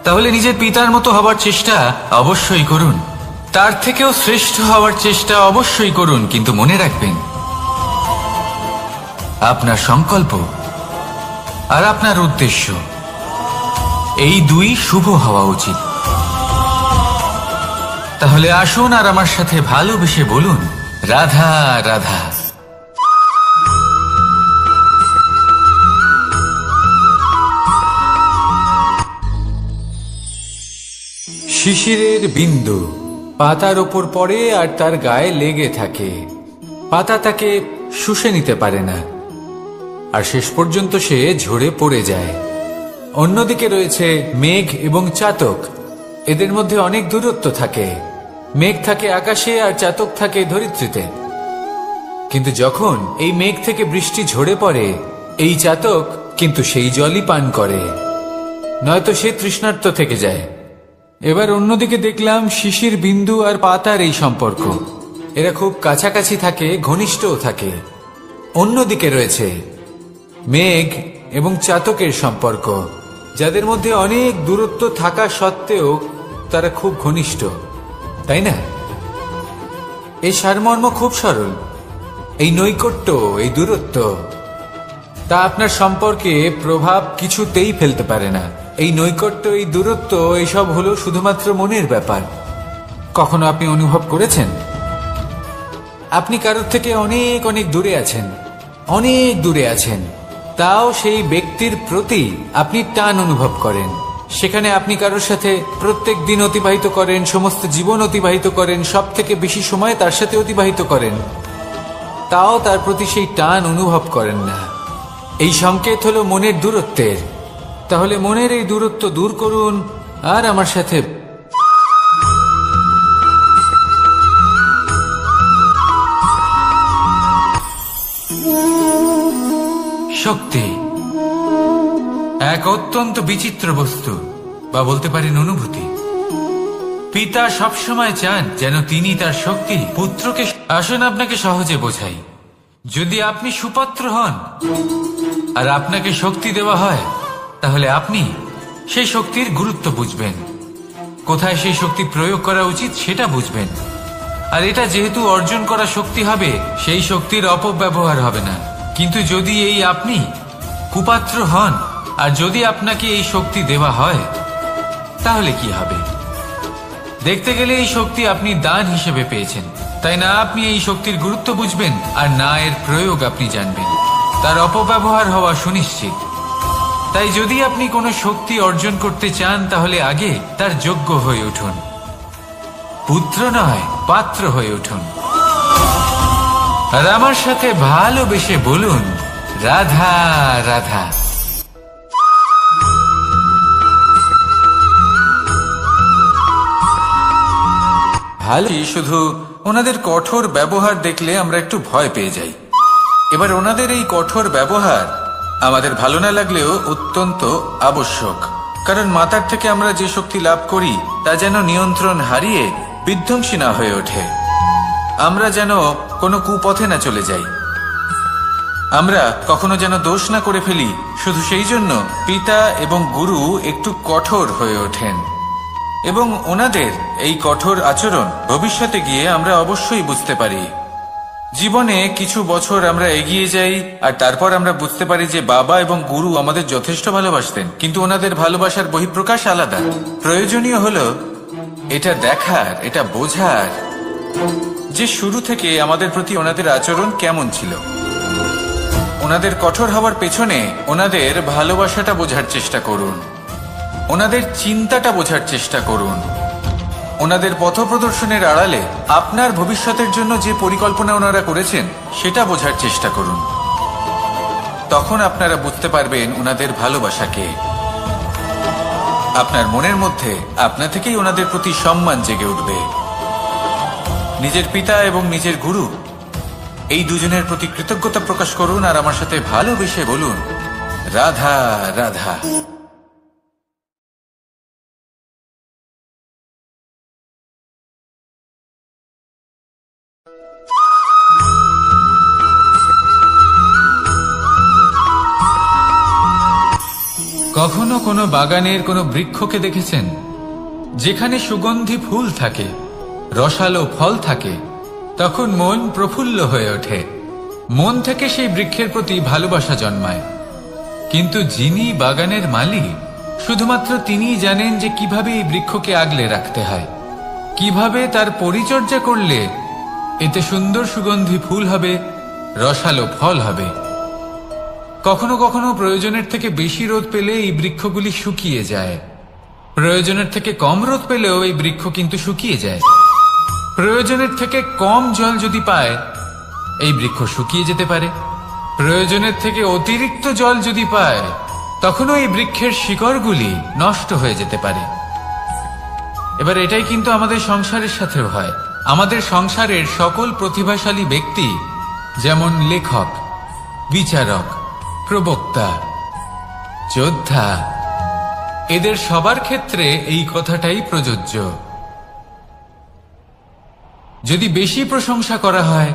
তাহলে নিজের পিতার মতো হবার চেষ্টা অবশ্যই করুন, তার থেকেও শ্রেষ্ঠ হওয়ার চেষ্টা অবশ্যই করুন, কিন্তু মনে রাখবেন আপনার সংকল্প আর আপনার উদ্দেশ্য এই দুই শুভ হওয়া উচিত। তাহলে আসুন আর আমার সাথে ভালোবেসে বলুন, রাধা রাধা। শিশিরের বিন্দু পাতার ওপর পড়ে আর তার গায়ে লেগে থাকে। পাতা তাকে শুষে নিতে পারে না আর শেষ পর্যন্ত সে ঝরে পড়ে যায়। অন্যদিকে রয়েছে মেঘ এবং চাতক। এদের মধ্যে অনেক দূরত্ব থাকে। মেঘ থাকে আকাশে আর চাতক থাকে ধরিত্রীতে। কিন্তু যখন এই মেঘ থেকে বৃষ্টি ঝরে পড়ে, এই চাতক কিন্তু সেই জলই পান করে, নয়তো সে তৃষ্ণার্ত থেকে যায়। এবার অন্যদিকে দেখলাম শিশির বিন্দু আর পাতার এই সম্পর্ক। এরা খুব কাছাকাছি থাকে, ঘনিষ্ঠও থাকে। অন্যদিকে রয়েছে মেঘ এবং চাতকের সম্পর্ক, যাদের মধ্যে অনেক দূরত্ব থাকা সত্ত্বেও তারা খুব ঘনিষ্ঠ, তাই না? এই সারমর্ম খুব সরল। এই নৈকট্য, এই দূরত্ব, তা আপনার সম্পর্কে প্রভাব কিছুতেই ফেলতে পারে না। এই নৈকট্য, এই দূরত্ব, এইসব হলো শুধুমাত্র মনের ব্যাপার। কখনো আপনি অনুভব করেছেন আপনি কারোর থেকে অনেক অনেক দূরে আছেন, অনেক দূরে আছেন, তাও সেই ব্যক্তির প্রতি আপনি টান অনুভব করেন। সেখানে আপনি কারোর সাথে প্রত্যেক দিন অতিবাহিত করেন, সমস্ত জীবন অতিবাহিত করেন, সব থেকে বেশি সময় তার সাথে অতিবাহিত করেন, তাও তার প্রতি সেই টান অনুভব করেন না। এই সংকেত হলো মনের দূরত্বের। তাহলে মনের এই দূরত্ব দূর করুন আর আমার সাথে শক্তি এক অত্যন্ত বিচিত্র বস্তু, বা বলতে পারেন অনুভূতি। পিতা সবসময় চান যেন তিনি তার শক্তি পুত্রকে। আসুন আপনাকে সহজে বোঝাই। যদি আপনি সুপাত্র হন আর আপনাকে শক্তি দেওয়া হয়, তাহলে আপনি সেই শক্তির গুরুত্ব বুঝবেন, কোথায় সেই শক্তি প্রয়োগ করা উচিত সেটা বুঝবেন। আর এটা যেহেতু অর্জন করা শক্তি হবে, সেই শক্তির অপব্যবহার হবে না। কিন্তু যদি এই আপনি কুপাত্র হন আর যদি আপনাকে এই শক্তি দেওয়া হয়, তাহলে কি হবে? দেখতে গেলে এই শক্তি আপনি দান হিসেবে পেয়েছেন, তাই না আপনি এই শক্তির গুরুত্ব বুঝবেন আর না এর প্রয়োগ আপনি জানবেন। তার অপব্যবহার হওয়া সুনিশ্চিত। তাই যদি আপনি কোনো শক্তি অর্জন করতে চান, তাহলে আগে তার যোগ্য হয়ে উঠুন। পুত্র নয়, পাত্র হয়ে উঠুন। আর আমার সাথে ভালোবেসে বলুন, রাধা রাধা। ভালোই, শুধু ওনাদের কঠোর ব্যবহার দেখলে আমরা একটু ভয় পেয়ে যাই। এবার ওনাদের এই কঠোর ব্যবহার আমাদের ভালো না লাগলেও অত্যন্ত আবশ্যক, কারণ মাতার থেকে আমরা যে শক্তি লাভ করি তা যেন নিয়ন্ত্রণ হারিয়ে বিধ্বংসী না হয়ে ওঠে। আমরা যেন কোনো কুপথে না চলে যাই, আমরা কখনো যেন দোষ না করে ফেলি। শুধু সেই জন্য পিতা এবং গুরু একটু কঠোর হয়ে ওঠেন, এবং ওনাদের এই কঠোর আচরণ ভবিষ্যতে গিয়ে আমরা অবশ্যই বুঝতে পারি। জীবনে কিছু বছর আমরা এগিয়ে যাই আর তারপর আমরা বুঝতে পারি যে বাবা এবং গুরু আমাদের যথেষ্ট ভালোবাসতেন, কিন্তু ওনাদের ভালোবাসার বহিঃপ্রকাশ আলাদা। প্রয়োজনীয় হলো এটা দেখার, এটা বোঝার যে শুরু থেকে আমাদের প্রতি ওনাদের আচরণ কেমন ছিল। ওনাদের কঠোর হওয়ার পেছনে ওনাদের ভালোবাসাটা বোঝার চেষ্টা করুন, ওনাদের চিন্তাটা বোঝার চেষ্টা করুন। ওনাদের পথপ্রদর্শনের আড়ালে আপনার ভবিষ্যতের জন্য যে পরিকল্পনা ওনারা করেছেন সেটা বোঝার চেষ্টা করুন। তখন আপনারা বুঝতে পারবেন ওনাদের ভালোবাসাকে। আপনার মনের মধ্যে আপনা থেকেই ওনাদের প্রতি সম্মান জেগে উঠবে। নিজের পিতা এবং নিজের গুরু এই দুজনের প্রতি কৃতজ্ঞতা প্রকাশ করুন আর আমার সাথে ভালোবেসে বলুন, রাধা রাধা। কখনো কোনো বাগানের কোনো বৃক্ষকে দেখেছেন যেখানে সুগন্ধি ফুল থাকে, রসালো ফল থাকে? তখন মন প্রফুল্ল হয়ে ওঠে, মন থেকে সেই বৃক্ষের প্রতি ভালোবাসা জন্মায়। কিন্তু যিনি বাগানের মালিক, শুধুমাত্র তিনিই জানেন যে কিভাবে এই বৃক্ষকে আগলে রাখতে হয়, কিভাবে তার পরিচর্যা করলে এতে সুন্দর সুগন্ধি ফুল হবে, রসালো ফল হবে। কখনো কখনো প্রয়োজনের থেকে বেশি রোদ পেলে এই বৃক্ষগুলি শুকিয়ে যায়, প্রয়োজনের থেকে কম রোদ পেলেও এই বৃক্ষ কিন্তু শুকিয়ে যায়। প্রয়োজনের থেকে কম জল যদি পায়, এই বৃক্ষ শুকিয়ে যেতে পারে। প্রয়োজনের থেকে অতিরিক্ত জল যদি পায়, তখনও এই বৃক্ষের শিকড়গুলি নষ্ট হয়ে যেতে পারে। এবার এটাই কিন্তু আমাদের সংসারের সাথেও হয়। আমাদের সংসারের সকল প্রতিভাশালী ব্যক্তি, যেমন লেখক, বিচারক, প্রবক্তা, যোদ্ধা, এদের সবার ক্ষেত্রে এই কথাটাই প্রযোজ্য। যদি বেশি প্রশংসা করা হয়,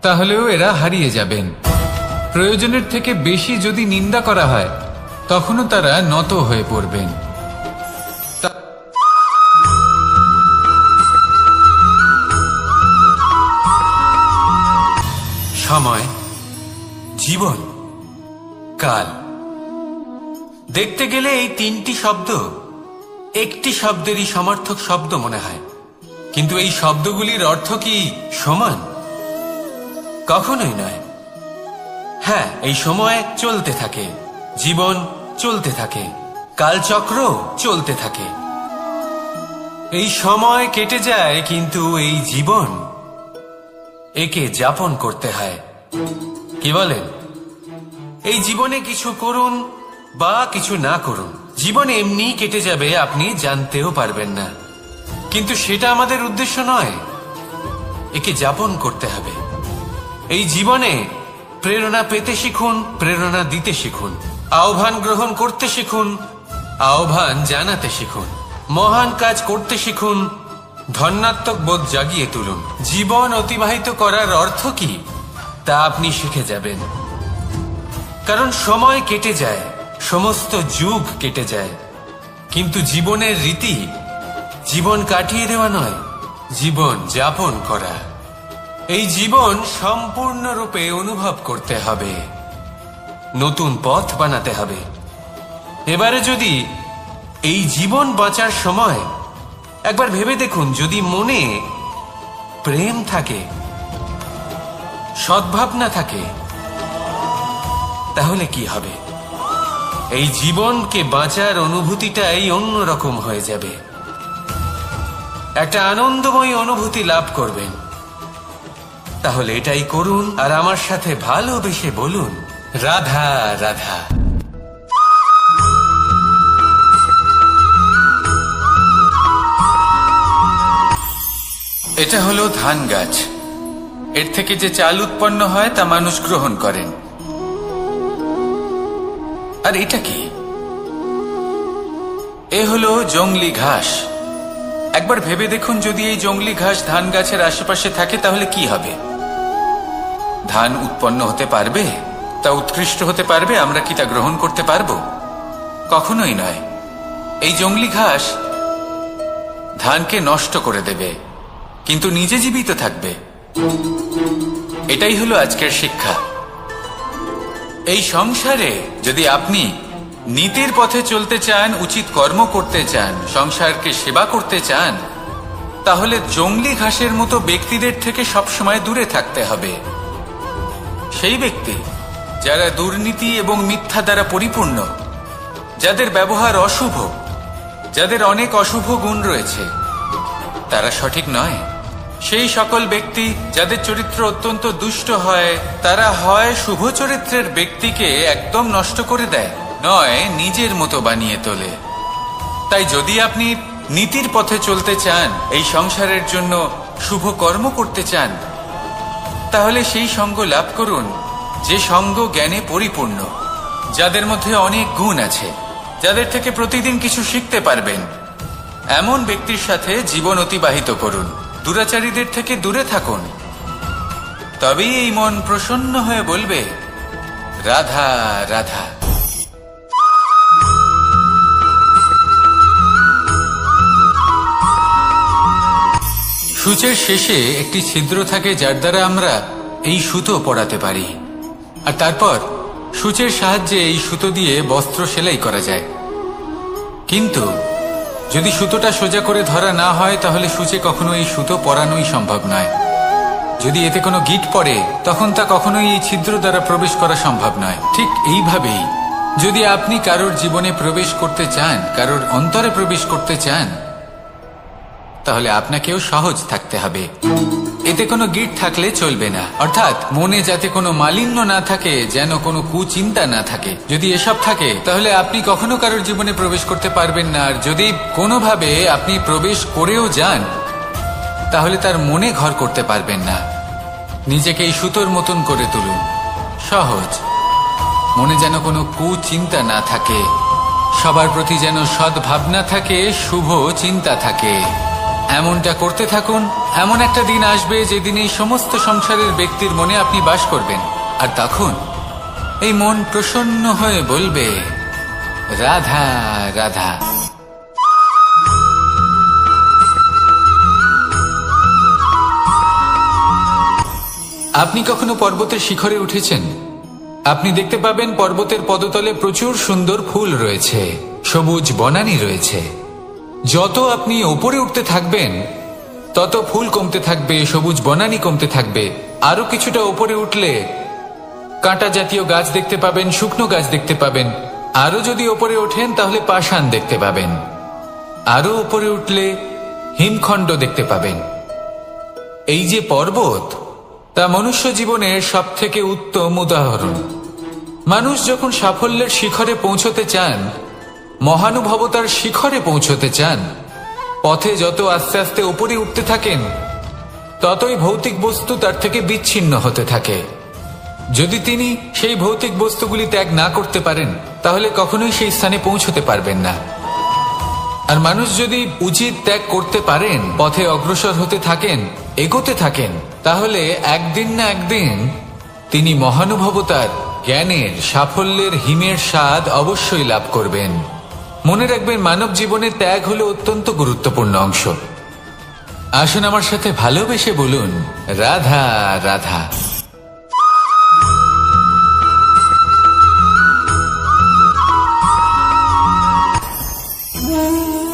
তাহলেও এরা হারিয়ে যাবেন। প্রয়োজনের থেকে বেশি যদি নিন্দা করা হয়, তখনও তারা নত হয়ে পড়বেন। সময়, জীবন, কাল, দেখতে গেলে এই তিনটি শব্দ একটি শব্দেরই সমার্থক শব্দ মনে হয়, কিন্তু এই শব্দগুলির অর্থ কি সমান? কখনোই নয়। হ্যাঁ, এই সময় চলতে থাকে, জীবন চলতে থাকে, কালচক্র চলতে থাকে। এই সময় কেটে যায়, কিন্তু এই জীবন, একে যাপন করতে হয়। কি বলেন? এই জীবনে কিছু করুন বা কিছু না করুন, জীবন এমনি কেটে যাবে, আপনি জানতেও পারবেন না। কিন্তু সেটা আমাদের উদ্দেশ্য নয়, একে যাপন করতে হবে। এই জীবনে প্রেরণা পেতে শিখুন, প্রেরণা দিতে শিখুন, আহ্বান গ্রহণ করতে শিখুন, আহ্বান জানাতে শিখুন, মহান কাজ করতে শিখুন, ধন্যাত্মক বোধ জাগিয়ে তুলুন। জীবন অতিবাহিত করার অর্থ কি তা আপনি শিখে যাবেন। কারণ সময় কেটে যায়, সমস্ত যুগ কেটে যায়, কিন্তু জীবনের রীতি জীবন কাটিয়ে দেওয়া নয়, জীবন যাপন করা। এই জীবন সম্পূর্ণরূপে অনুভব করতে হবে, নতুন পথ বানাতে হবে। এবারে যদি এই জীবন বাঁচার সময় একবার ভেবে দেখুন, যদি মনে প্রেম থাকে, সদ্ভাবনা থাকে, তাহলে কি হবে? এই জীবনকে বাঁচার অনুভূতিটাই অন্যরকম হয়ে যাবে, একটা আনন্দময় অনুভূতি লাভ করবেন। তাহলে এটাই করুন, আর আমার সাথে ভালোবেসে বলুন, রাধা রাধা। এটা হলো ধান গাছ। এর থেকে যে চাল উৎপন্ন হয় তা মানুষ গ্রহণ করেন। আর এটা কি? এ হলো জংলি ঘাস। একবার ভেবে দেখুন, যদি এই জংলি ঘাস ধান গাছের আশেপাশে থাকে, তাহলে কি হবে? ধান উৎপন্ন হতে পারবে? তা উৎকৃষ্ট হতে পারবে? আমরা কি তা গ্রহণ করতে পারবো? কখনোই নয়। এই জংলি ঘাস ধানকে নষ্ট করে দেবে, কিন্তু নিজে জীবিত থাকবে। এটাই হলো আজকের শিক্ষা। এই সংসারে যদি আপনি নীতির পথে চলতে চান, উচিত কর্ম করতে চান, সংসারকে সেবা করতে চান, তাহলে জংলি ঘাসের মতো ব্যক্তিদের থেকে সবসময় দূরে থাকতে হবে। সেই ব্যক্তি যারা দুর্নীতি এবং মিথ্যা দ্বারা পরিপূর্ণ, যাদের ব্যবহার অশুভ, যাদের অনেক অশুভ গুণ রয়েছে, তারা সঠিক নয়। সেই সকল ব্যক্তি যাদের চরিত্র অত্যন্ত দুষ্ট হয়, তারা হয় শুভ চরিত্রের ব্যক্তিকে একদম নষ্ট করে দেয়, নয় নিজের মতো বানিয়ে তোলে। তাই যদি আপনি নীতির পথে চলতে চান, এই সংসারের জন্য শুভ কর্ম করতে চান, তাহলে সেই সঙ্গ লাভ করুন যে সঙ্গ জ্ঞানে পরিপূর্ণ, যাদের মধ্যে অনেক গুণ আছে, যাদের থেকে প্রতিদিন কিছু শিখতে পারবেন। এমন ব্যক্তির সাথে জীবন অতিবাহিত করুন, দুরাচারীদের থেকে দূরে থাকুন। তবেই এই মন প্রসন্ন হয়ে বলবে, রাধা রাধা। সূচের শেষে একটি ছিদ্র থাকে, যার দ্বারা আমরা এই সুতো পরাতে পারি। আর তারপর সূচের সাহায্যে এই সুতো দিয়ে বস্ত্র সেলাই করা যায়। কিন্তু যদি সুতোটা সোজা করে ধরা না হয়, তাহলে সূচে কখনো এই সুতো পরানোই সম্ভব নয়। যদি এতে কোনো গিঁট পড়ে, তখন তা কখনোই এই ছিদ্র দ্বারা প্রবেশ করা সম্ভব নয়। ঠিক এইভাবেই যদি আপনি কারোর জীবনে প্রবেশ করতে চান, কারোর অন্তরে প্রবেশ করতে চান, তাহলে আপনাকেও সহজ থাকতে হবে। এতে কোনো গিঁট থাকলে চলবে না, অর্থাৎ মনে যাতে কোনো মালিন্য না থাকে, যেন কোনো কুচিন্তা না থাকে। যদি এসব থাকে, তাহলে আপনি কখনো কারোর জীবনে প্রবেশ করতে পারবেন না। আর যদি কোনোভাবে আপনি প্রবেশ করেও যান, তাহলে তার মনে ঘর করতে পারবেন না। নিজেকে এই সুতোর মতন করে তুলুন, সহজ। মনে যেন কোনো কুচিন্তা না থাকে, সবার প্রতি যেন সদ্ভাবনা থাকে, শুভ চিন্তা থাকে। এমনটা করতে থাকুন। এমন একটা দিন আসবে যেদিন এই সমস্ত সংসারের ব্যক্তির মনে আপনি বাস করবেন। আর তখন এই মন প্রসন্ন হয়ে বলবে, রাধা রাধা। আপনি কখনো পর্বতের শিখরে উঠেছেন? আপনি দেখতে পাবেন পর্বতের পদতলে প্রচুর সুন্দর ফুল রয়েছে, সবুজ বনানী রয়েছে। যত আপনি ওপরে উঠতে থাকবেন, তত ফুল কমতে থাকবে, সবুজ বনানী কমতে থাকবে। আরো কিছুটা ওপরে উঠলে কাঁটা জাতীয় গাছ দেখতে পাবেন, শুকনো গাছ দেখতে পাবেন। আরো যদি ওপরে ওঠেন, তাহলে পাষাণ দেখতে পাবেন। আরো উপরে উঠলে হিমখণ্ড দেখতে পাবেন। এই যে পর্বত, তা মনুষ্য জীবনের সব থেকে উত্তম উদাহরণ। মানুষ যখন সাফল্যের শিখরে পৌঁছতে চান, মহানুভবতার শিখরে পৌঁছতে চান, পথে যত আস্তে আস্তে উপরে উঠতে থাকেন, ততই ভৌতিক বস্তু তার থেকে বিচ্ছিন্ন হতে থাকে। যদি তিনি সেই ভৌতিক বস্তুগুলি ত্যাগ না করতে পারেন, তাহলে কখনোই সেই স্থানে পৌঁছতে পারবেন না। আর মানুষ যদি উচিত ত্যাগ করতে পারেন, পথে অগ্রসর হতে থাকেন, এগোতে থাকেন, তাহলে একদিন না একদিন তিনি মহানুভবতার, জ্ঞানের, সাফল্যের হিমের স্বাদ অবশ্যই লাভ করবেন। মনে রাখবেন, মানব জীবনে ত্যাগ হলো অত্যন্ত গুরুত্বপূর্ণ অংশ। আসুন আমার সাথে ভালোবেসে বলুন, রাধা রাধা।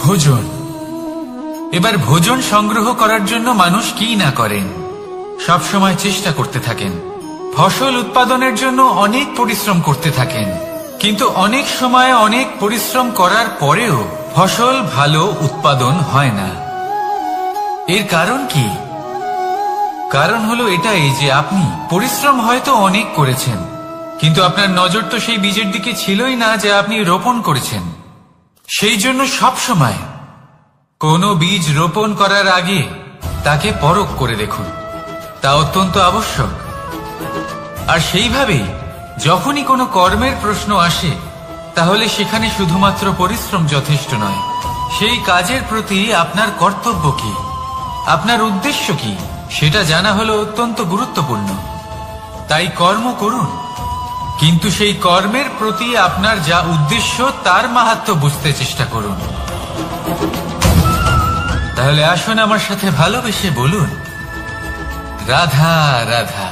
ভোজন। এবার ভোজন সংগ্রহ করার জন্য মানুষ কি না করেন, সব সময় চেষ্টা করতে থাকেন। ফসল উৎপাদনের জন্য অনেক পরিশ্রম করতে থাকেন, কিন্তু অনেক সময় অনেক পরিশ্রম করার পরেও ফসল ভালো উৎপাদন হয় না। এর কারণ কি? কারণ হলো এটাই যে আপনি পরিশ্রম হয়তো অনেক করেছেন, কিন্তু আপনার নজর তো সেই বীজের দিকে ছিলই না যা আপনি রোপণ করেছেন। সেই জন্য সব সময় কোনো বীজ রোপণ করার আগে তাকে পরখ করে দেখুন, তা অত্যন্ত আবশ্যক। আর সেইভাবেই যখনই কোনো কর্মের প্রশ্ন আসে, তাহলে সেখানে শুধুমাত্র পরিশ্রম যথেষ্ট নয়। সেই কাজের প্রতি আপনার কর্তব্য কি, আপনার উদ্দেশ্য কি, সেটা জানা হলো অত্যন্ত গুরুত্বপূর্ণ। তাই কর্ম করুন, কিন্তু সেই কর্মের প্রতি আপনার যা উদ্দেশ্য, তার মাহাত্ম্য বুঝতে চেষ্টা করুন। তাহলে আসুন আমার সাথে ভালোবেসে বলুন, রাধা রাধা।